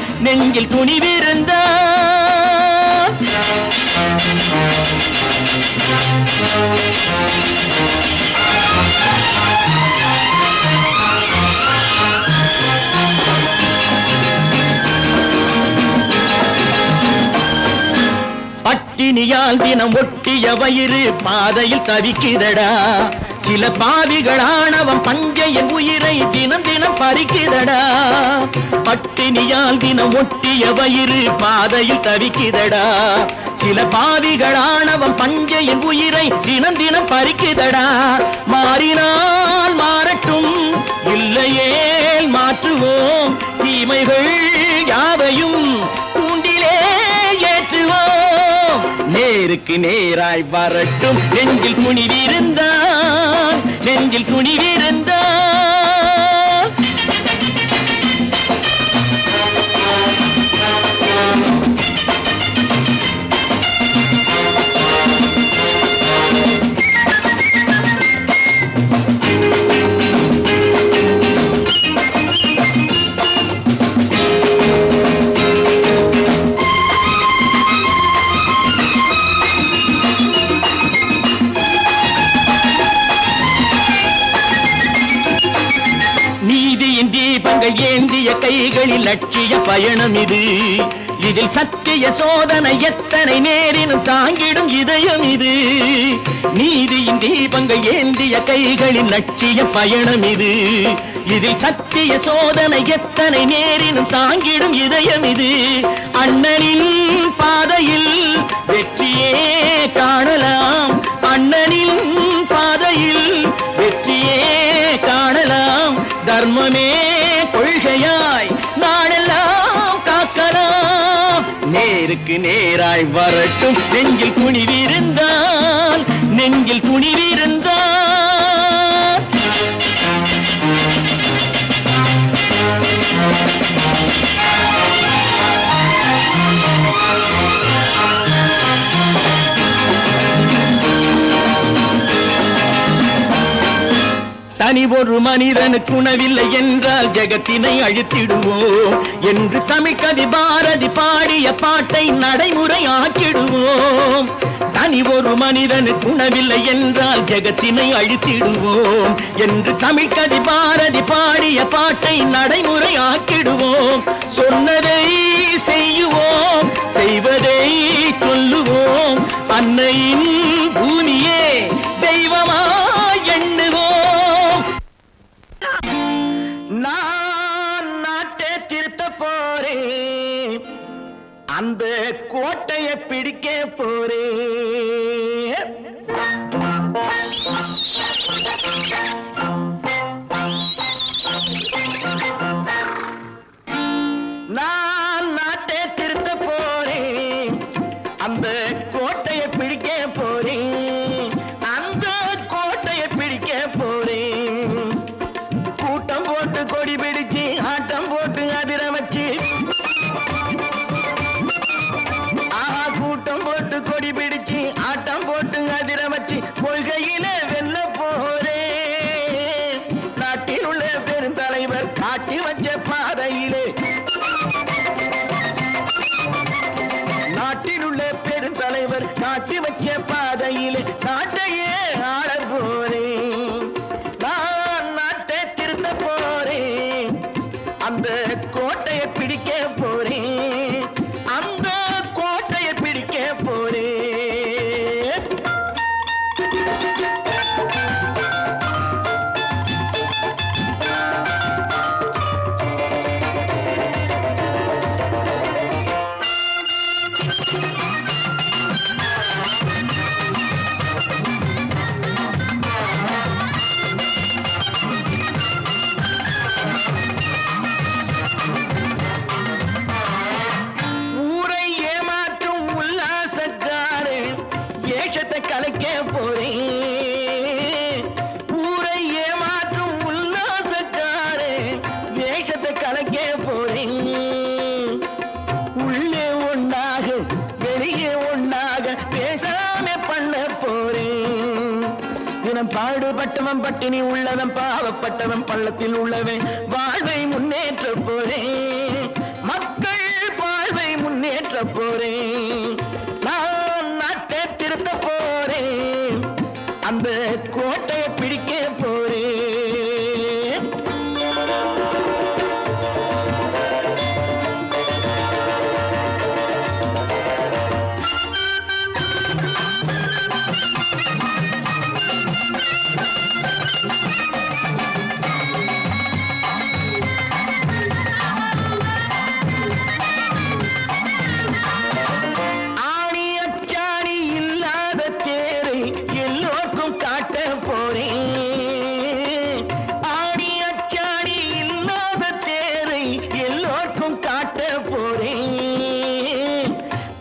பட்டினியால் தினம் ஒட்டி ஒட்டிய வயிறு பாதையில் தவிக்குதடா. சில பாவிகளானவன் பஞ்சையின் உயிரை தினம் தினம் பறிக்குதடா. பட்டினியால் தினம் ஒட்டிய வயிறு பாதையில் தவிக்குதடா. சில பாவிகளானவன் பஞ்சையின் உயிரை தினம் தினம் பறிக்குதடா. மாறினால் மாறட்டும், இல்லையேல் மாற்றுவோம். தீமைகள் யாவையும் கூண்டிலே ஏற்றுவோம். நேருக்கு நேராய் வரட்டும், நெஞ்சில் துணிவிருந்தான், நெஞ்சில் துணிவிருந்தான். ஏந்திய கைகளில் லட்சிய பயணம் இது. இதில் சத்திய சோதனை எத்தனை நேரினும் தாங்கிடும் இதயம் இது. நீதியின் தீபங்கள் ஏந்திய கைகளில் லட்சிய பயணம் இது. இதில் சத்திய சோதனை எத்தனை நேரினும் தாங்கிடும் இதயம் இது. அண்ணனின் பாதையில் வெற்றியே காணலாம், அண்ணனின் பாதையில் வெற்றியே காணலாம். தர்மமே கொள்கையாய் நாளெல்லாம் காக்கலாம். நேருக்கு நேராய் வரட்டும், நெஞ்சில் துணிவிருந்தான், நெஞ்சில் துணிவிருந்தான். தனி ஒரு மனிதனுக்கு உணவில்லை என்றால் ஜெகத்தினை அழித்திடுவோம் என்று தமிழ்கவி பாரதி பாடிய பாட்டை நடைமுறை ஆக்கிடுவோம். தனி ஒரு மனிதனுக்கு உணவில்லை என்றால் ஜெகத்தினை அழித்திடுவோம் என்று தமிழ்கவி பாரதி பாடிய பாட்டை நடைமுறை ஆக்கிடுவோம். சொன்னதை செய்யுவோம், செய்வதை சொல்லுவோம். அன்னையின் பூமியே தெய்வமா எண்ணுவோம். நான் நாட்டை திருத்த போறேன், அந்த கோட்டையை பிடிக்க போறேன். நான் நாட்டை திருத்த போறேன், அந்த கோட்டையை பிடிக்க போறேன், அந்த கோட்டையை பிடிக்க போறேன். கூட்டம் போட்டு கொடி பிடிச்சு ஆட்டம் போட்டு அதிர வச்சு, கூட்டம் போட்டு கொடி பிடிச்சு ஆட்டம் போட்டு அதிர வச்சு கொள்கையில வெல்ல போறேன். நாட்டில் உள்ள பெருந்தலைவர் காட்டி வச்ச பாதையிலே, நாட்டில் உள்ள பெருந்தலைவர் காட்டி வச்ச பாதையிலே நாட்டையே ஆள போறேன். நான் நாட்டை திருத்த போறேன், அந்த கோட்டையை பிடிக்க போறேன், அந்த கோட்டையை பிடிக்க போறேன். ஊரை ஏமாற்றும் உல்லாசக்காரே ஏஷத்தை கலைக்க போறேன். ஊரை ஏமாற்றும் உல்லாசக்காரே வேஷத்தை கலைக்க போறேன். உள்ளே ஒன்றாக வெளியே ஒன்றாக பேசாம பண்ண போறேன். தினம் பாடுபட்டவன் பட்டினி உள்ளவன், பாவப்பட்டவன் பள்ளத்தில் உள்ளவன் வாழ்வை முன்னேற்ற போறேன். மக்கள் வாழ்வை முன்னேற்ற போறேன். நான் நாட்டை திருத்த போறேன், அந்த கோட்டையை பிடிக்க போறேன். உருவம் காட்ட போறேன்.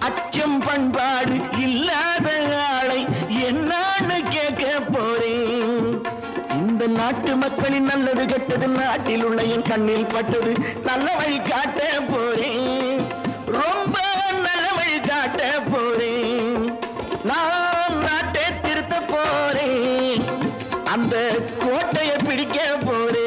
அச்சம் பண்பாடு இல்லாத ஆளை என்னான்னு கேட்க போறேன். இந்த நாட்டு மக்களின் நல்லது கெட்டது நாட்டில் உள்ள என் கண்ணில் பட்டது. நல்ல வழி காட்ட போறேன், ரொம்ப நல்ல வழி காட்ட போறேன். நான் நாட்டை திருத்த போறேன், அந்த கோட்டையை பிடிக்க போறேன்.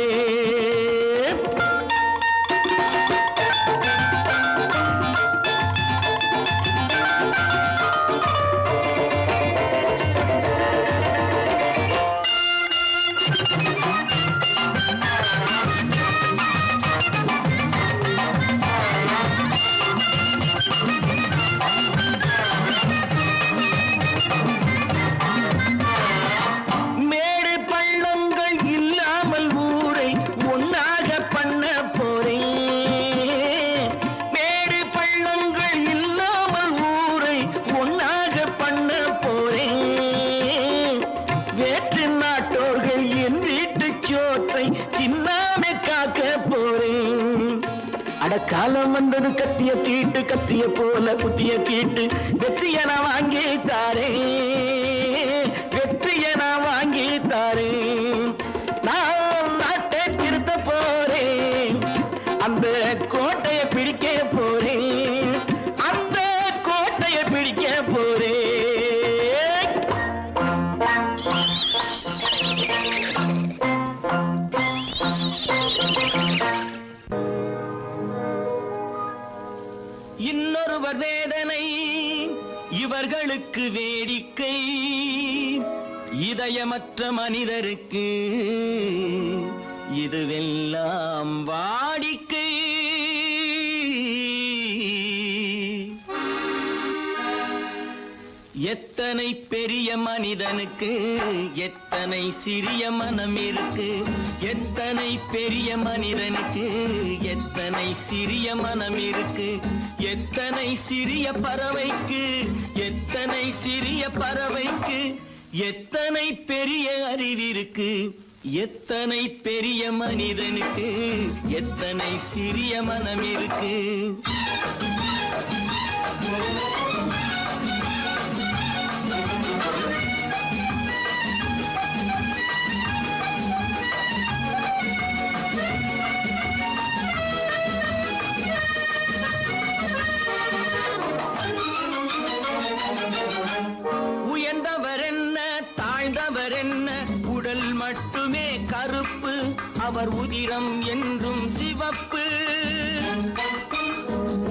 காலம் வந்தது கத்திய தீட்டு, கத்திய போல குத்திய தீட்டு. வெற்றிய நான் வாங்கி தாரேன், வெற்றிய நான் வாங்கி தாரேன். நான் நாட்டை திருத்த போறேன், அந்த கோட்டையை பிடிக்க போறேன், அந்த கோட்டையை பிடிக்க போறேன். இன்னொருவர் வேதனை இவர்களுக்கு வேடிக்கை, இதயமற்ற மனிதருக்கு இதுவெல்லாம் வாடிக்கை. எத்தனை பெரிய மனிதனுக்கு எத்தனை சிறிய மனம் இருக்கு, எத்தனை பெரிய மனிதனுக்கு எத்தனை சிறிய மனம் இருக்கு. எத்தனை சிறிய பறவைக்கு எத்தனை சிறிய பறவைக்கு எத்தனை பெரிய அறிவிருக்கு. எத்தனை பெரிய மனிதனுக்கு எத்தனை சிறிய மனம் இருக்கு. உயர்ந்தவர் என்ன தாழ்ந்தவர் என்ன, உடல் மட்டுமே கருப்பு, அவர் உதிரம் என்றும் சிவப்பு.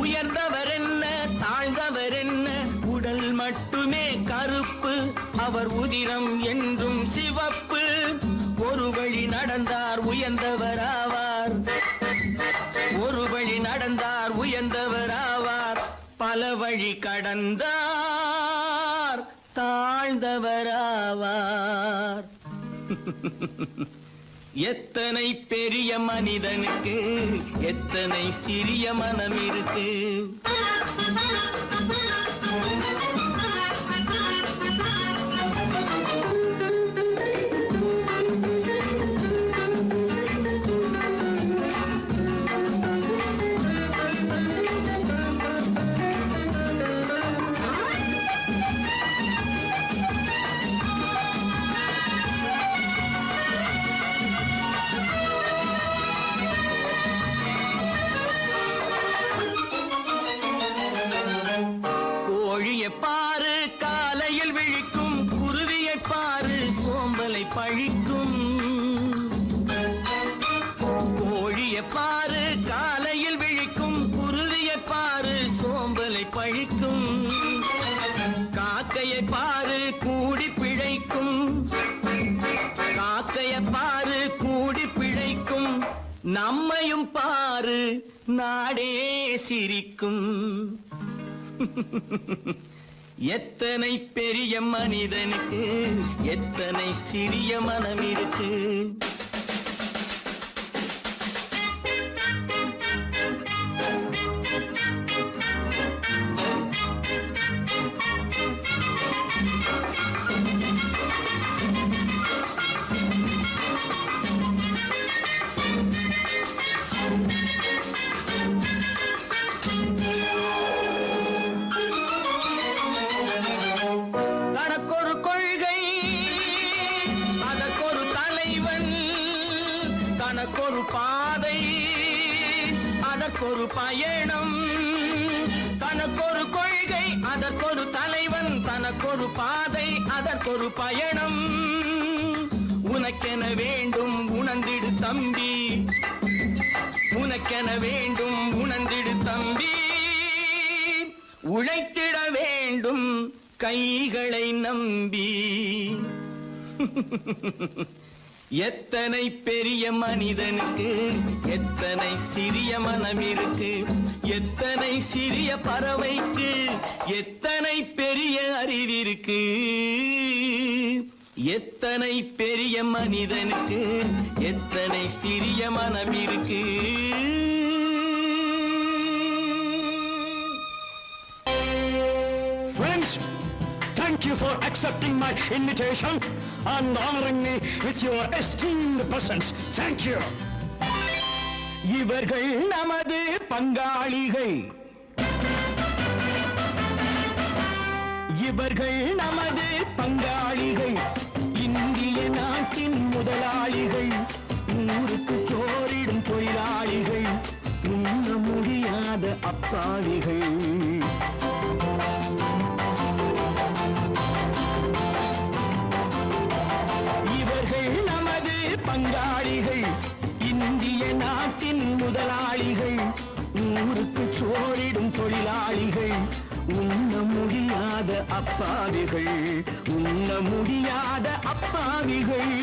உயர்ந்தவர் என்ன தாழ்ந்தவர் என்ன, உடல் மட்டுமே கருப்பு, அவர் உதிரம் என்றும் சிவப்பு. ஒரு வழி நடந்தார் உயர்ந்தவர் ஆவார், ஒரு வழி நடந்தார் உயர்ந்தவர் ஆவார். பல வழி கடந்தார் தாழ்ந்தவராவார். எத்தனை பெரிய மனிதனுக்கு எத்தனை சிறிய மனம் இருக்கு. பாரு காலையில் விழிக்கும், குருவியை பாரு சோம்பலை பழிக்கும். கோழியை பாரு காலையில் விழிக்கும், குருவியை பாரு சோம்பலை பழிக்கும். காக்கையை பாரு கூடி பிழைக்கும், காக்கையை பாரு கூடி பிழைக்கும். நம்மையும் பாரு நாடே சிரிக்கும். எத்தனை பெரிய மனிதனுக்கு எத்தனை சிறிய மனம் இருக்கு. அதற்கொரு பயணம், தனக்கொரு கொள்கை அதற்கொரு தலைவன், தனக்கொரு பாதை அதற்கொரு பயணம். உனக்கென வேண்டும் உணர்ந்திடு தம்பி, உனக்கென வேண்டும் உணர்ந்திடு தம்பி. உழைத்திட வேண்டும் கைகளை நம்பி. எத்தனை பெரிய மனிதனுக்கு எத்தனை சிறிய மனம் இருக்கு, எத்தனை சிறிய பறவைக்கு எத்தனை பெரிய அறிவிருக்கு. எத்தனை பெரிய மனிதனுக்கு எத்தனை சிறிய மனம் இருக்கு. Friends, thank you for accepting my invitation and honoring me with your esteemed presence. Thank you. இவர்கள் நமது பங்காளிகள், இவர்கள் நமது பங்காளிகள், இந்திய நாட்டின் முதலாளிகள், ஊருக்கு சோறிடும் தொழிலாளிகள், உண்ண முடியாத அப்பாவிகள். இவர்கள் நமது பங்காளிகள், இந்திய நாட்டின் முதலாளிகள், ஊருக்கு சோறிடும் தொழிலாளிகள், உண்ண முடியாத அப்பாவிகள், உண்ண முடியாத அப்பாவிகள்.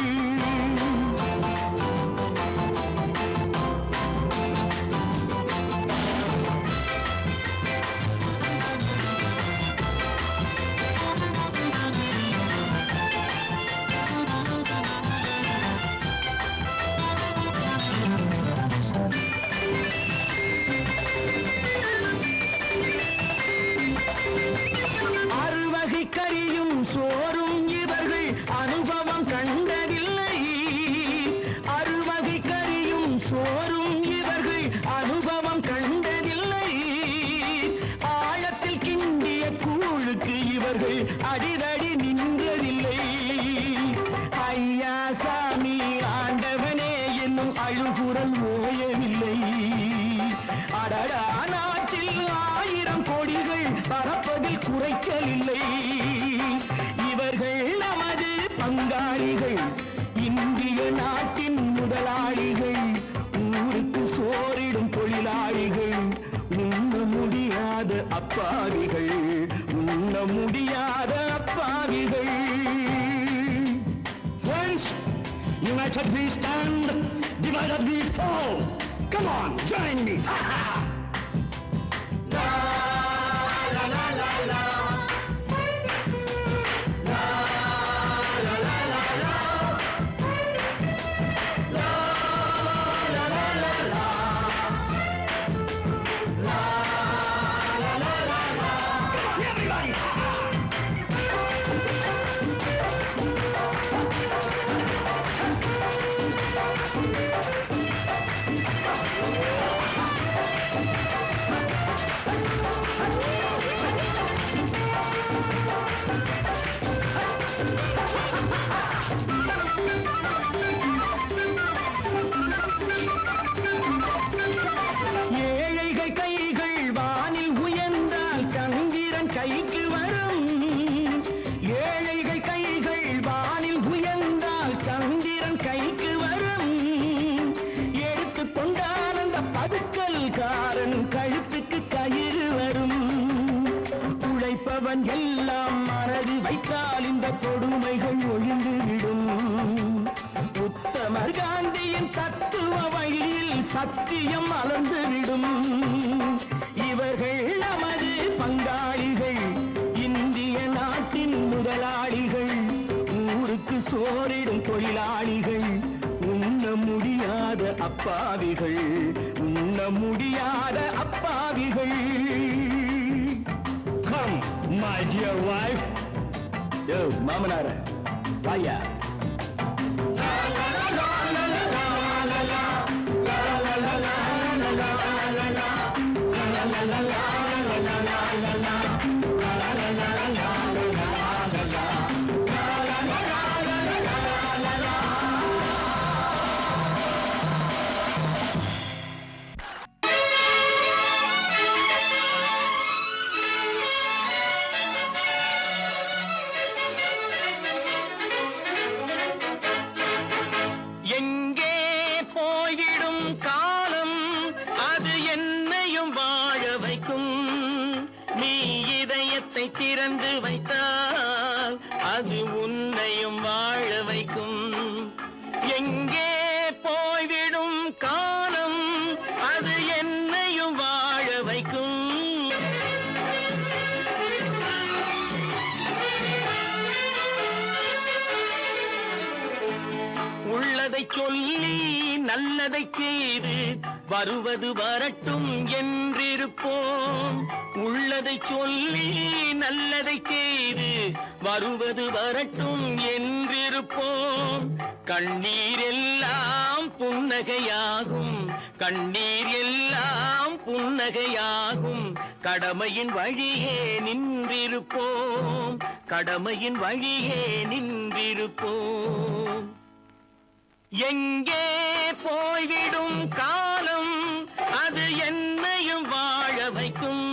அறுவகை கறியும் சோறும் இவர்கள் அனுபவம் கண்டதில்லை. அறுவகை கறியும் சோறும் இவர்கள் அனுபவம் கண்டதில்லை. ஆழத்தில் கிண்டிய கூழுக்கு இவர்கள் அடிதடி நின்றதில்லை. ஐயா சாமி ஆண்டவனே என்னும் அழுகுரல் ஓயவில்லை. அடடா நாட்டில் 1000 கோடிகள் பறப்பதில் குறைச்சலில்லை. இவர்கள் நமது பங்காளிகள், இந்திய நாட்டின் முதலாளிகள், ஊருக்கு சோறிடும் தொழிலாளிகள், உண்ண முடியாத அப்பாவிகள், உண்ண முடியாத அப்பாவிகள். Friends, united we stand, divided we fall. Come on, join me. Ha ha! ஏழைகள் கைகள் வானில் உயர்ந்தால் சந்திரன் கைக்கு வரும். ஏழைகள் கைகள் வானில் உயர்ந்தால் சந்திரன் கைக்கு வரும். எடுத்துக் கொண்டால் அந்த பதுக்கல்காரன் கழுத்துக்கு கயிறு வரும். உழைப்பவன் எல்லாம் மனது வைத்தால் இந்த கொடுமைகள் ஒழிந்துவிடும். உத்தமர் காந்தியின் தத்துவ வழியில் சத்தியம் மலர்ந்துவிடும். இவர்கள் நமது பங்காளிகள், இந்திய நாட்டின் முதலாளிகள், ஊருக்கு சோறிடும் தொழிலாளிகள், உண்ண முடியாத அப்பாவிகள், உண்ண முடியாத அப்பாவிகள். Come, my dear wife. யோ மாமனார வாயா. இதயத்தை திறந்து வைத்தால் அது உன்னையும் வாழ வைக்கும். எங்கே போய்விடும் காலம் அது என்னையும் வாழ வைக்கும். உள்ளதை சொல்லி நல்லதை செய்து வருவது வரட்டும் என்றிருப்போம். உள்ளதை சொல்லி நல்லதை செய்து வருவது வரட்டும் என்றிருப்போம். கண்ணீர் எல்லாம் புன்னகையாகும், கண்ணீர் எல்லாம் புன்னகையாகும். கடமையின் வழியே நின்றிருப்போம், கடமையின் வழியே நின்றிருப்போம். எங்கே போய்விடும் காலம் அது என்னையும் வாழ வைக்கும்.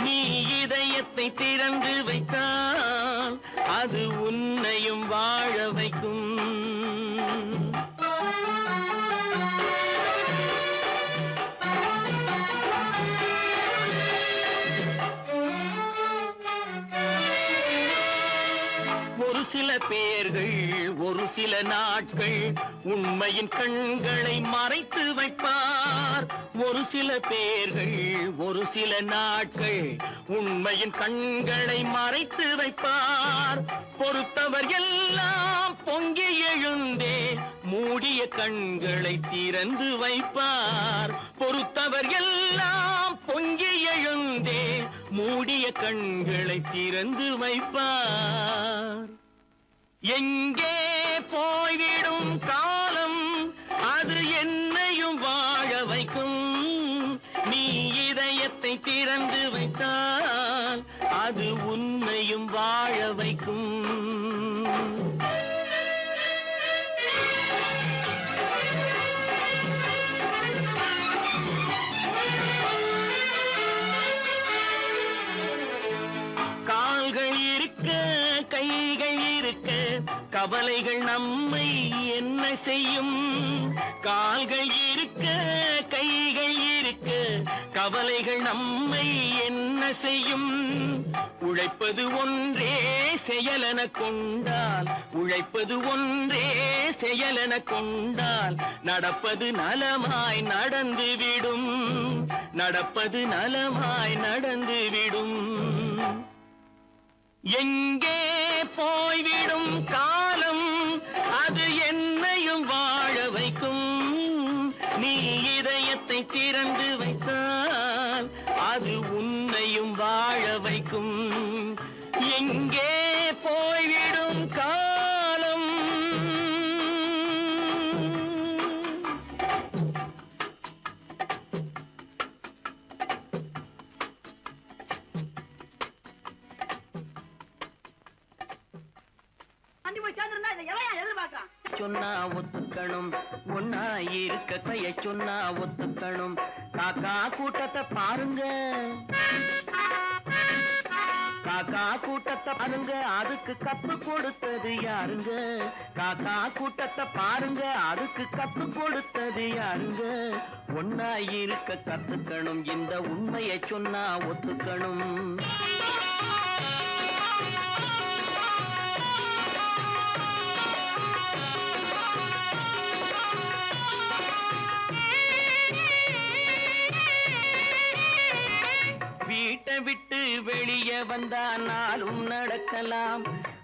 நீ இதயத்தை திறந்து வைத்தால் அது உன்னையும் வாழ வைக்கும். ஒரு சில பேர்கள் ஒரு சில நாட்கள் உண்மையின் கண்களை மறைத்து வைப்பார். ஒரு சில பேர்கள் ஒரு சில நாட்கள் உண்மையின் கண்களை மறைத்து வைப்பார். பொறுத்தவர் எல்லாம் பொங்கி எழுந்தே மூடிய கண்களை திறந்து வைப்பார். பொறுத்தவர் எல்லாம் பொங்கி எழுந்தே மூடிய கண்களை திறந்து வைப்பார். எங்கே போய்விடும் காலம் அது என்னையும் வாழ வைக்கும். நீ இதயத்தை திறந்து வைத்தால் அது உன்னையும் வாழ வைக்கும். கால்கள் இருக்க கைகள் இருக்க கவலைகள் நம்மை என்ன செய்யும். கால்கள் இருக்க கைகள் இருக்க கவலைகள் நம்மை என்ன செய்யும். உழைப்பது ஒன்றே செயலென கொண்டால், உழைப்பது ஒன்றே செயலென கொண்டால் நடப்பது நலமாய் நடந்துவிடும், நடப்பது நலமாய் நடந்துவிடும். எங்கே போய்விடும் காலம் அது என்னையும் வாழ வைக்கும். நீ இதயத்தை திறந்து வைத்தால் அது உன்னையும் வாழ வைக்கும். எங்கே போய்விடும் காலம். சொன்னா ஒத்துக்கணும், ஒன்னா இருக்க கைய சொன்னா ஒத்துக்கணும். காக்கா கூட்டத்தை பாருங்க, காக்கா கூட்டத்தை பாருங்க, அதுக்கு கத்து கொடுத்தது யாருங்க. காக்கா கூட்டத்தை பாருங்க, அதுக்கு கத்து கொடுத்தது யாருங்க. ஒன்னா இருக்க கத்துக்கணும், இந்த உண்மையை சொன்னா ஒத்துக்கணும். வீட்டை விட்டு வெளியே வந்தா நாளும் நடக்கலாம்,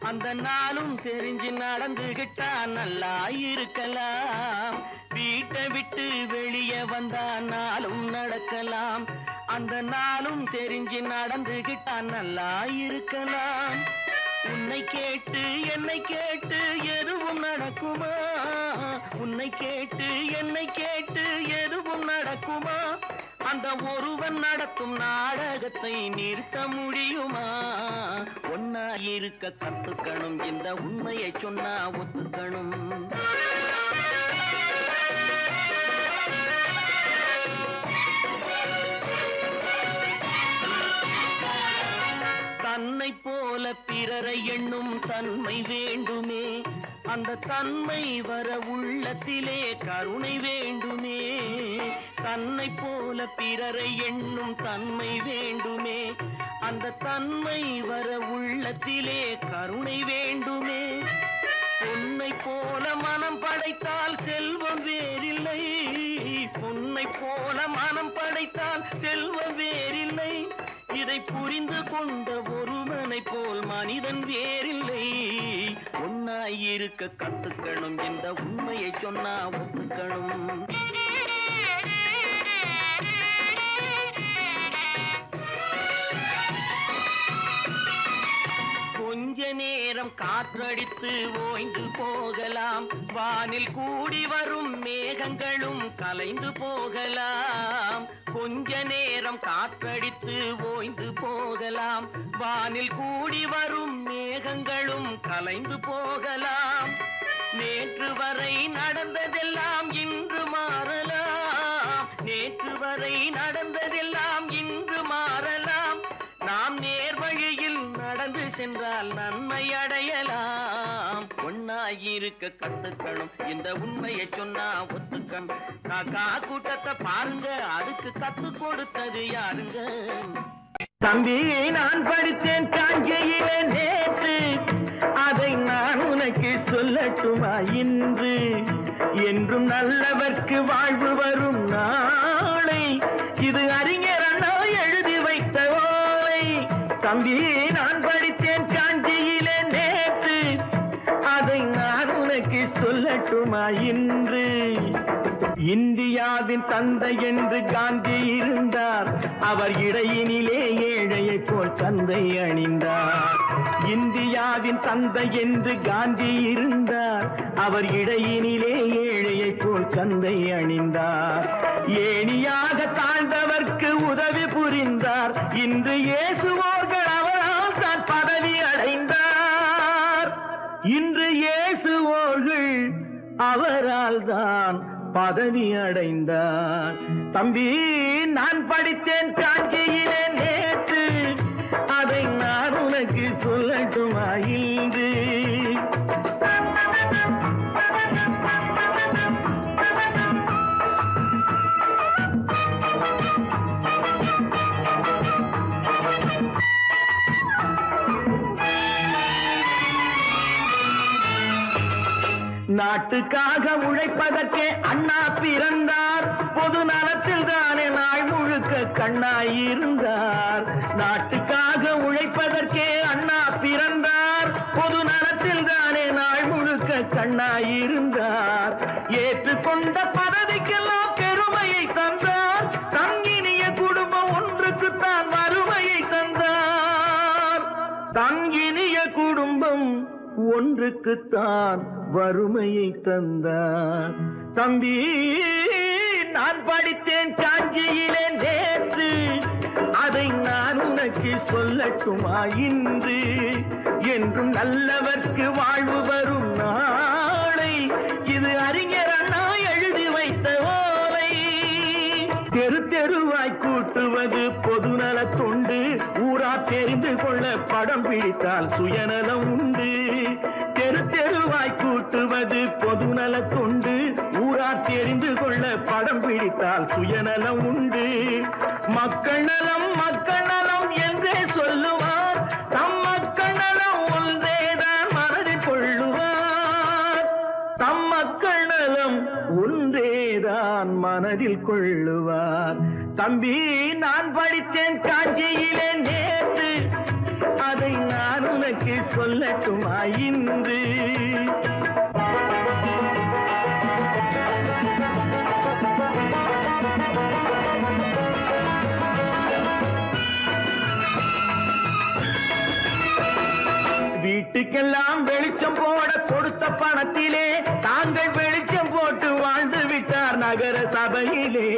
அந்த நாளும் தெரிஞ்சு நடந்துகிட்டா நல்லா இருக்கலாம். வீட்டை விட்டு வெளியே வந்தா நாளும் நடக்கலாம், அந்த நாளும் தெரிஞ்சு நடந்துகிட்டா நல்லா இருக்கலாம். உன்னை கேட்டு என்னை கேட்டு எதுவும் நடக்குமா, உன்னை கேட்டு என்னை கேட்டு எதுவும் நடக்குமா. அந்த ஒருவன் நடத்தும் நாடகத்தை நிறுத்த முடியுமா. ஒன்னா இருக்க கத்துக்கணும், இந்த உண்மையை சொன்னா ஒத்துக்கணும். தன்னை போல பிறரை எண்ணும் தன்மை வேண்டுமே, அந்த தன்மை வர உள்ளத்திலே கருணை வேண்டுமே. தன்னை போல பிறரை எண்ணும் தன்மை வேண்டுமே, அந்த தன்மை வர உள்ளத்திலே கருணை வேண்டுமே. பொன்னை போல மனம் படைத்தால் செல்வம் வேறில்லை, பொன்னை போல மனம் படைத்தால் செல்வம் வேறில்லை. இதை புரிந்து கொண்ட ஒருவனை போல் மனிதன் வேறில்லை. ஒன்னாயிருக்க கத்துக்கணும், இந்த உண்மையை சொன்னா ஒத்துக்கணும். கொஞ்ச நேரம் காற்றடித்து ஓய்ந்து போகலாம், வானில் கூடி வரும் மேகங்களும் கலைந்து போகலாம். கொஞ்ச நேரம் காற்றடித்து ஓய்ந்து போகலாம், வானில் கூடி வரும் மேகங்களும் கலைந்து போகலாம். நேற்று வரை நடந்ததெல்லாம் இன்று மாறலாம், நேற்று வரை நடந்ததெல்லாம் இன்று மாறலாம். நாம் நேர்வழியில் நடந்து சென்றால் நன்மை அடையலாம். ஒன்னாயிருக்க கத்துக்கணும், இந்த உண்மையை சொன்னா ஒத்துக்கணும். காக்கா கூட்டத்தை பாருங்க, அதுக்கு கத்து கொடுத்தது யாருங்க? தம்பி, நான் படித்தேன் காஞ்சியிலே நேற்று, அதை நான் உனக்கு சொல்லட்டுமா இன்று? என்றும் நல்லவர்க்கு வாழ்வு வரும் நாளை, இது அறிஞர் அண்ணா எழுதி வைத்த ஓலை. தம்பி, நான் படித்தேன் காஞ்சியிலே நேற்று, அதை நான் உனக்கு சொல்லட்டுமா இன்று? இந்தியாவின் தந்தை என்று காந்தி இருந்தார், அவர் இடையினிலே ஏழையை போல் தந்தை அணிந்தார். இந்தியாவின் தந்தை என்று காந்தி இருந்தார், அவர் இடையினிலே ஏழையை போல் தந்தை அணிந்தார். ஏணியாக தாழ்ந்தவர்க்கு உதவி புரிந்தார், இன்று இயேசுவோர்கள் அவரால் தான் பதவி அடைந்தார். இன்று இயேசுவோர்கள் அவரால் தான் பதவி அடைந்தார். தம்பி, நான் படித்தேன் காஞ்சியிலே நேற்று, அதை நான் உனக்கு சொல்லட்டுமா இன்று? நாட்டுக்காக உழைப்பதற்கே அண்ணா பிறந்தார், பொது நலத்தில் தானே நாள் முழுக்க கண்ணாயிருந்தார். நாட்டுக்காக உழைப்பதற்கே அண்ணா பிறந்தார், பொது நலத்தில் தானே நாள் முழுக்க கண்ணாயிருந்தார். ஏற்றுக்கொண்ட பதவிக்கெல்லாம் பெருமையை தந்தார், தங்கினிய குடும்பம் ஒன்றுக்குத்தான் வறுமையை தந்தார். தங்கினிய குடும்பம் ஒன்றுக்குத்தான் வறுமையை தந்தார். தம்பி, நான் படித்தேன் காஞ்சியிலே நேற்று, அதை நான் உனக்கு சொல்லட்டுமா இன்று? என்றும் நல்லவர்க்கு வாழ்வு வரும் நாளை, இது அறிஞர் அண்ணா எழுதி வைத்த ஓலை. தெரு தெருவாய் கூட்டுவது பொதுநல தொண்டு, ஊரா தெரிந்து கொள்ள படம் பிடித்தால் சுயநலம் உண்டு. தெரு தெருவாய் கூட்டுவது பொதுநல தொண்டு, ஊரா தெரிந்து கொள்ள படம் பிடித்தால் சுயநலம் உண்டு. மக்கள் நலம் மக்கள் நலம் என்றே சொல்லுவார், தம் மக்கள் நலம் ஒன்றேதான் மனதில் கொள்ளுவார். தம் மக்கள் நலம் ஒன்றேதான் மனதில் கொள்ளுவார். தம்பி, நான் படித்தேன் காஞ்சியிலே நேற்று, அதை நான் உனக்கு சொல்லட்டுமா இன்று? வீட்டுக்கெல்லாம் வெளிச்சம் போட கொடுத்த பணத்திலே தாங்கள் வெளிச்சம் போட்டு வாழ்ந்து விட்டார் நகர சபையிலே.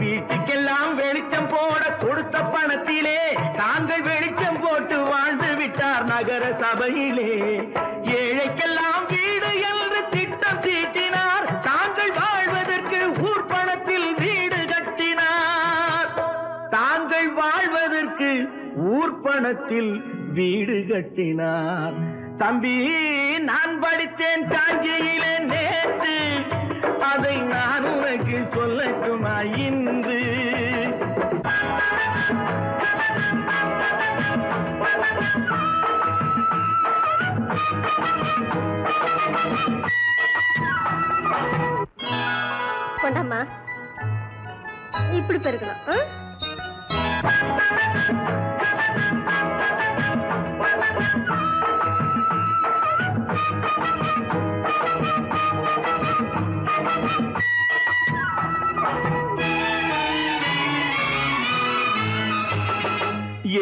வீட்டுக்கெல்லாம் வெளிச்சம் போட கொடுத்த பணத்திலே தாங்கள் வெளிச்சம் போட்டு வாழ்ந்து விட்டார் நகர சபையிலே. ஏழைக்கெல்லாம் வீடு என்று திட்டம் தீட்டினார், தாங்கள் வாழ்வதற்கு ஊர் பணத்தில் வீடு கட்டினார். தாங்கள் வாழ்வதற்கு ஊர் பணத்தில் வீடு கட்டினார். தம்பி, நான் படித்தேன் காஞ்சியிலே நேற்று, அதை நான் உனக்கு சொல்லட்டுமா இன்று? பெருக்கணும்.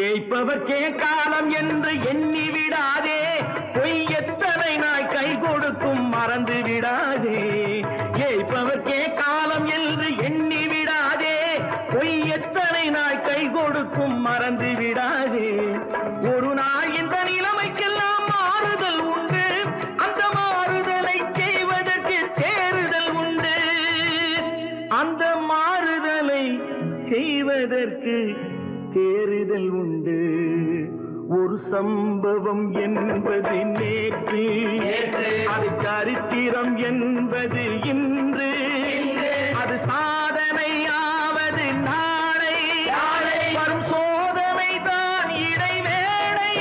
ஏய்ப்பவர்க்கே காலம் என்று எண்ணி விடாதே, பொய் எத்தனை நாய் கை கொடுக்கும் மறந்து விடாதே. ஏய்ப்பவர்க்கே காலம் என்று எண்ணி விடாதே, பொய் எத்தனை நாய் கை கொடுக்கும் மறந்து விடாதே. ஒரு நாள் இந்த நிலைமைக்கெல்லாம் மாறுதல் உண்டு, அந்த மாறுதலை செய்வதற்கு தேறுதல் உண்டு. அந்த மாறுதலை செய்வதற்கு தேறுதல் உண்டு. ஒரு சம்பவம் என்பது நேற்று, அது சரித்திரம் என்பது இன்று, அது சாதனையாவது நாளை, வரும் சோதனை தான் இடைவேளை.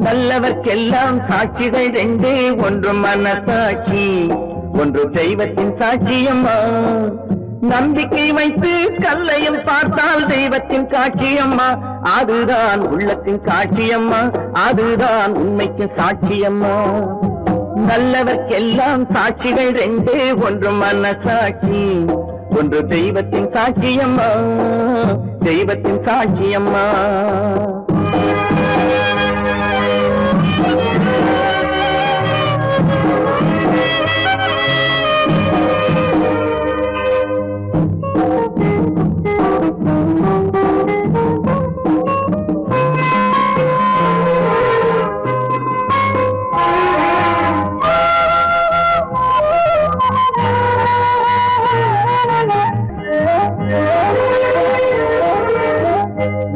நல்லவர்க்கெல்லாம் சாட்சிகள் ரெண்டு, ஒன்று மனசாட்சி, ஒன்று தெய்வத்தின் சாட்சியம்மா. நம்பிக்கை வைத்து கல்லையும் பார்த்தால் தெய்வத்தின் காட்சியம்மா, அதுதான் உள்ளத்தின் காட்சியம்மா, அதுதான் உண்மைக்கு சாட்சியம்மா. நல்லவர்க்கெல்லாம் சாட்சிகள் ரெண்டு, ஒன்று மனசாட்சி, ஒன்று தெய்வத்தின் சாட்சியம்மா, தெய்வத்தின் சாட்சியம்மா.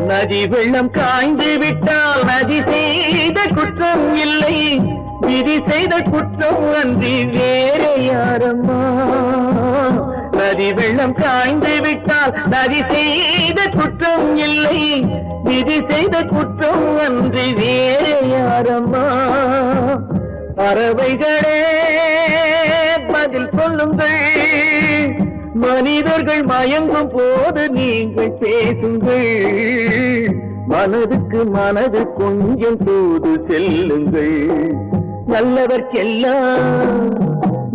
நதி வெள்ளம் காய்ந்து விட்டால் நதி செய்த குற்றம் இல்லை, விதி செய்த குற்றம் அன்றி வேறு யாரம்மா. நதி வெள்ளம் காய்ந்து விட்டால் நதி செய்த குற்றம் இல்லை, விதி செய்த குற்றம் அன்றி வேறு யாரம்மா. பறவைகளே பதில் சொல்லுங்கள், மனிதர்கள் மயங்கும் போது நீங்கள் பேசுங்கள், மனதுக்கு மனது கொஞ்சம் தூது செல்லுங்கள்.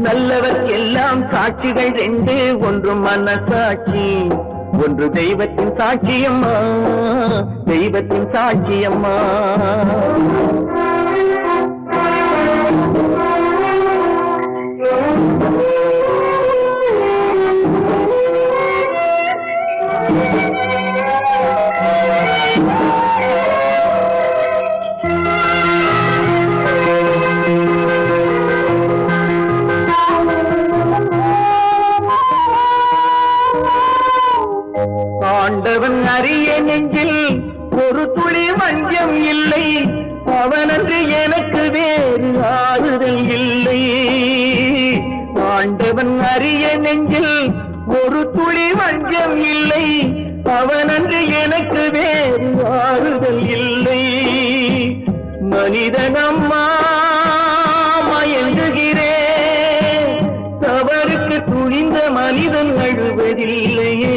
நல்லவர்க்கெல்லாம் சாட்சிகள் ரெண்டு, ஒன்று மனசாட்சி, ஒன்று தெய்வத்தின் சாட்சியம்மா, தெய்வத்தின் சாட்சியம்மா. ஆண்டவன் அறிய நெஞ்சில் ஒரு துளி வஞ்சம் இல்லை, அவனன்று எனக்கு வேறு ஆறுதல் இல்லை. ஆண்டவன் அறிய நெஞ்சில் ஒரு துளி வஞ்சம் இல்லை, அவனன்று எனக்கு வேறு ஆறுதல் இல்லை. மனிதனம்மா மயங்குகிறேன், தவறுக்கு துணிந்த மனிதன் அழுவதில்லையே,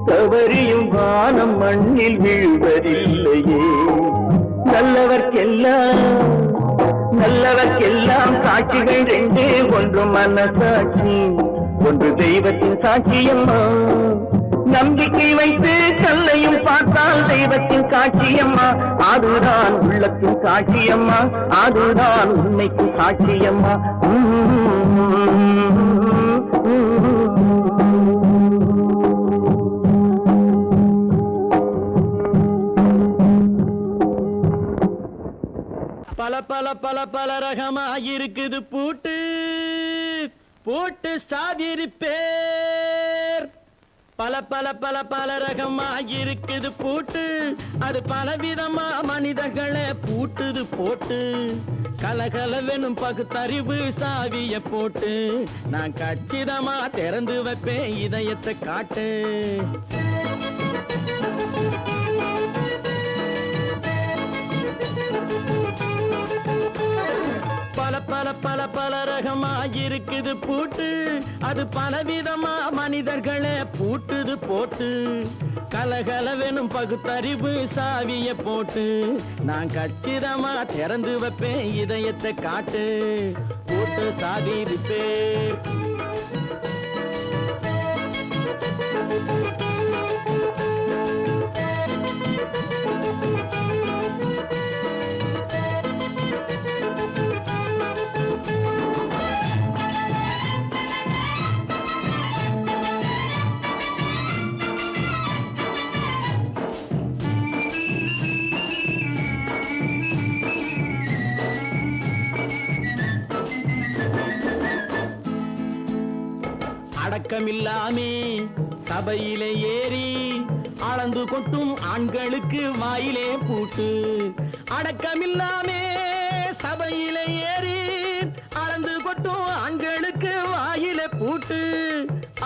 தவறியும் வானம் மண்ணில் வீழ்வதில்லையே. நல்லவர்க்கெல்லாம் சாட்சிகள் ரெண்டு, ஒன்று மனசாட்சி, ஒன்று தெய்வத்தின் சாட்சியம்மா. நம்பிக்கை வைத்து கல்லையும் பார்த்தால் தெய்வத்தின் சாட்சியம்மா. அதுதான் உள்ளத்தின் சாட்சியம்மா, அதுதான் உண்மைக்கு சாட்சியம்மா. பல பல பல பல ரகமா இருக்குது பூட்டு பூட்டு சாதிரி பேர். பல பல பல பல ரகமா இருக்குது பூட்டு, அது பலவிதமா மனிதர்களை பூட்டுது போட்டு. கலகலவெனும் பகுத்தறிவு சாவிய போட்டு, நான் கச்சிதமா திறந்து வைப்பேன் இதயத்தை காட்டு. பல பல பல பல ரகமா இருக்குது பூட்டு, அது பலவிதமா மனிதர்களை பூட்டுது போட்டு. கலகலவெனும் பகுத்தறிவு சாவிய போட்டு, நான் கச்சிதமா திறந்து வைப்பேன் இதயத்தை காட்டு. பூட்டு சாதிரி பேர். அடக்கமில்லாமே சபையிலே ஏறி அளந்து கொட்டும் ஆண்களுக்கு வாயிலே பூட்டு. அடக்கமில்லாமே சபையிலே ஏறி அளந்து கொட்டும் ஆண்களுக்கு வாயிலே பூட்டு.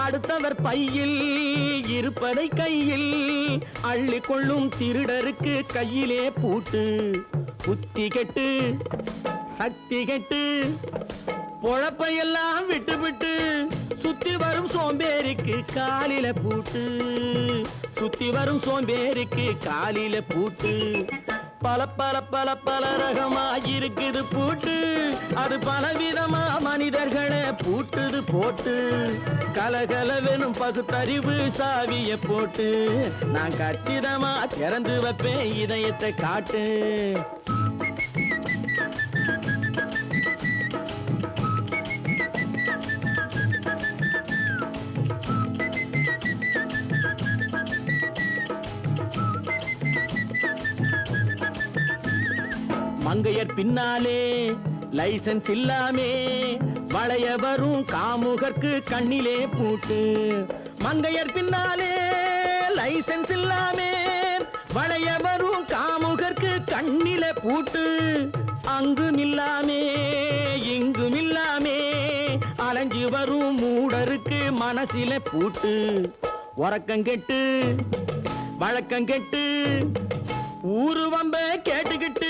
அடுத்தவர் பையில் இருப்பதை கையில் அள்ளி கொள்ளும் திருடருக்கு கையிலே பூட்டு. புத்தி கெட்டு சக்தி கெட்டு பொழப்பையெல்லாம் விட்டு விட்டு சுத்தி வரும் சோம்பேறிக்கு காலில பூட்டு. சுத்தி வரும் சோம்பேறிக்கு காலில பூட்டு. பல பல பல பல ரகமா இருக்குது பூட்டு, அது பலவிதமா மனிதர்களை பூட்டுது போட்டு. கலகலவெனும் பகுத்தறிவு சாவிய போட்டு, நான் கச்சிதமா திறந்து வைப்பேன் இதயத்தை காட்டு. மங்கையர் பின்னாலே லைசன்ஸ் இல்லாமே வளைய வரும் காமுகர்க்கு கண்ணிலே பூட்டு. மங்கையர் பின்னாலே லைசன்ஸ் இல்லாமே வளைய வரும் காமுகர்க்கு கண்ணிலே பூட்டு. அங்கும் இல்லாமே இங்கும் இல்லாமே அலைஞ்சு வரும் மூடருக்கு மனசிலே பூட்டு. உறக்கங்கெட்டு வழக்கங்கெட்டு ஊரு வம்ப கேட்டுக்கிட்டு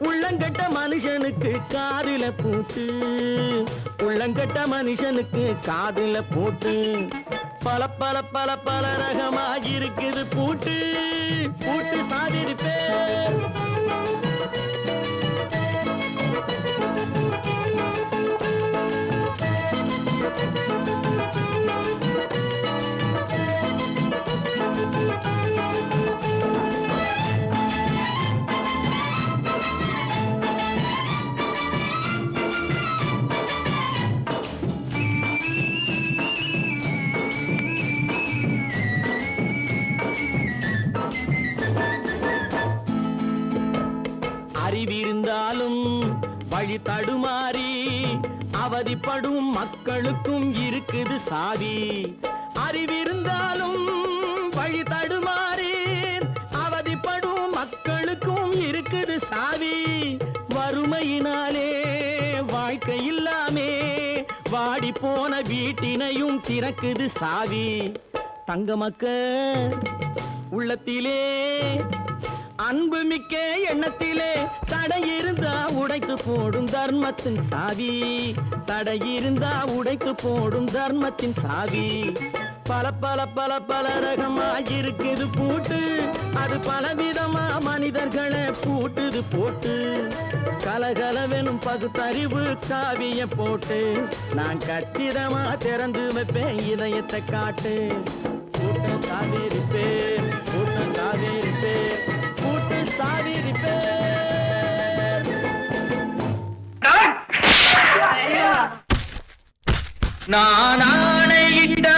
உள்ளங்கட்ட மனுஷனுக்கு காதில பூட்டு. உள்ளங்கட்ட மனுஷனுக்கு காதில பூட்டு. பல பல பல பல ரகமா இருக்குது பூட்டு. பூட்டு சாதிரி பேர். அறிவிருந்தாலும் வழி தடுமாறி அவதிப்படும் மக்களுக்கும் இருக்குது சாவி. அறிவிருந்தாலும் வழி தடுமாறி அவதிப்படும் மக்களுக்கும் இருக்குது சாவி. வறுமையினாலே வாழ்க்கை இல்லாமே வாடி போன வீட்டினையும் திறக்குது சாவி. தங்க மக்க உள்ளத்திலே அன்பு மிக்க எண்ணத்திலே தடை இருந்தா உடைத்து போடும் தர்மத்தின் சாவி, தடை இருந்தா உடைத்து போடும் தர்மத்தின் சாவி. பல பல பல பல ரகமா இருக்குது பூட்டு, அது பலவிதமா மனிதர்களை பூட்டுது போட்டு. கலகலவெனும் பகுத்தறிவு காவிய போட்டு நான் கச்சிதமா திறந்து வைப்பேன் இதயத்தை காட்டு. கூட்டம் சாவேரி பேர், கூட்டம் சாவேரி பேர், கூட்டு சாவேரி பேர். நான் ஆணையிட்ட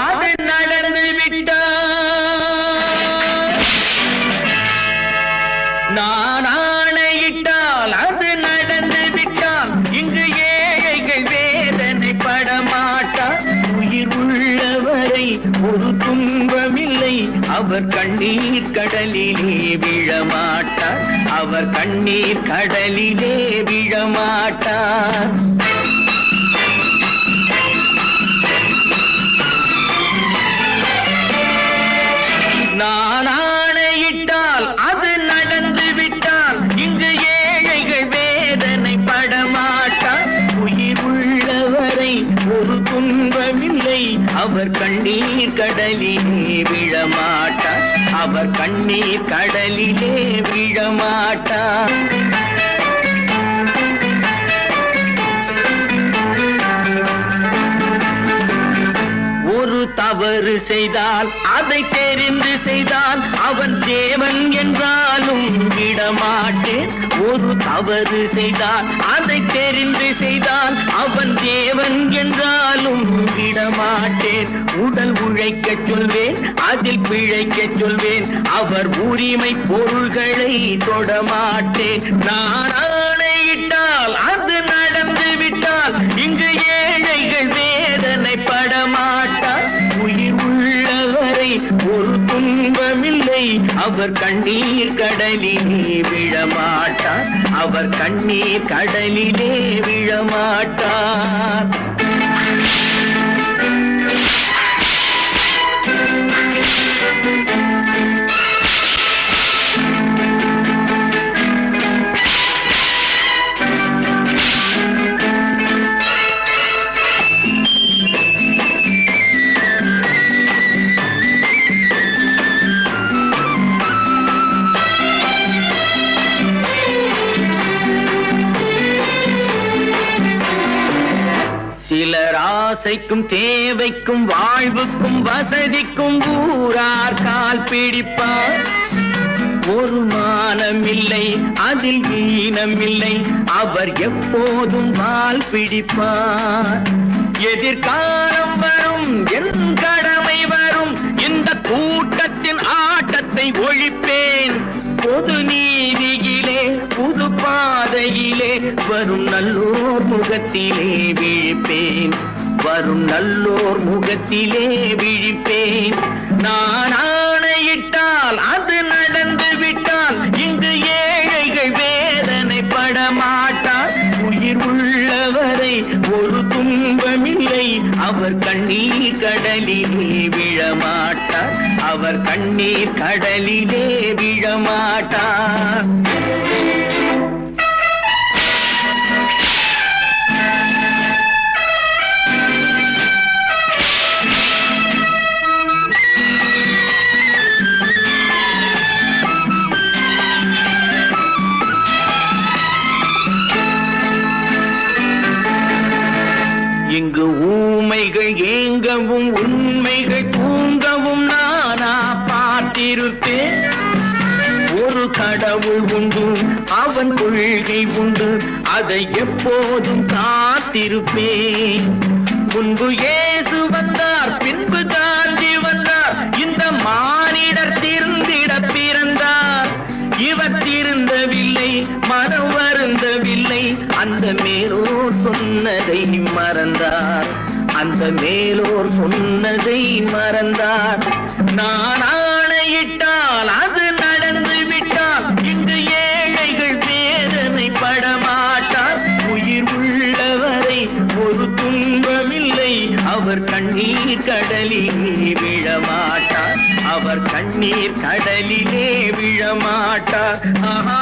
அது நடந்து விட்ட. நான் ஆணையிட்டால் அது நடந்து விட்டால் இங்கு ஏழைகள் வேதனை படமாட்டார். உயிர் உள்ளவரை ஒரு துன்பமில்லை, அவர் கண்ணீர் கடலிலே விழமாட்டார், அவர் கண்ணீர் கடலிலே விழமாட்டார். நான் ஆணையிட்டால் அது நடந்து விட்டால் இங்கு ஏழைகள் வேதனை படமாட்டார். உயிர் உள்ளவரை ஒரு துன்பமில்லை, அவர் கண்ணீர் கடலிலே விழமாட்டார், அவர் கண்ணீர் கடலிலே விழமாட்டார். ஒரு தவறு செய்தால் அதை தெரிந்து செய்தால் அவன் தேவன் என்றாலும் விடமாட்டேன். ஒரு தவறு செய்தால் அதை தெரிந்து செய்தால் அவன் தேவன் என்றாலும் விடமாட்டேன். உடல் உழைக்க சொல்வேன், அதில் பிழைக்க சொல்வேன், அவர் உரிமை பொருள்களை தொடமாட்டேன். நான் ஆணையிட்டால் அது நடந்து விட்டால் இங்கு ஏழைகள் வேதனை படமாட்டார். உயிர் உள்ளவரை ஒரு துன்பமில்லை, அவர் கண்ணீர் கடலிலே விழமாட்டார், அவர் கண்ணீர் கடலிலே விழமாட்டார். சிலர் ஆசைக்கும் தேவைக்கும் வாழ்வுக்கும் வசதிக்கும் ஊரார் கால் பிடிப்பார். ஒரு மானமில்லை, அதில் ஈனமில்லை, அவர் எப்போதும் வால் பிடிப்பார். எதிர்காலம் வரும், என் கடமை வரும், இந்த கூட்டத்தின் ஆட்டத்தை ஒழிப்பேன். பொது நீதியிலே புது பாதையிலே வரும் நல்லோர் முகத்திலே விழிப்பேன், வரும் நல்லோர் முகத்திலே விழிப்பேன். நான் ஆணையிட்டால் அது நடந்து விட்டால் இங்கு ஏழைகள் வேதனை படமாட்டார். உயிர் உள்ளவரை ஒரு துன்பமில்லை, அவர் கண்ணீர் கடலிலே விழமாட்டார், அவர் கண்ணீர் கடலிலே விழமாட்டார். இங்கு ஊமைகள் ஏங்கவும் உண்மைகள் தூங்கவும் நானா பார்த்திருப்பேன். ஒரு கடவுள் உண்டு, அவன் கொள்கை உண்டு, அதை எப்போதும் காத்திருப்பேன். முன்பு இயேசு வந்தார், பின்பு காந்தி வந்தார், இந்த மானிடர் திருந்திட பிறந்தார். இவர் திருந்தவில்லை, மனம் வருந்தவில்லை, அந்த மேலோர் சொன்னதை மறந்தார், அந்த மேலோர் சொன்னதை மறந்தார். நான் ஆணையிட்டால் அது நடந்து விட்டால் இங்கு ஏழைகள் வேதனை படமாட்டார். உயிர் உள்ளவரை ஒரு துன்பமில்லை, அவர் அவர் கண்ணீர் கடலிலே விழமாட்டார், அவர் கண்ணீர் கடலிலே விழமாட்டார். ஆஹா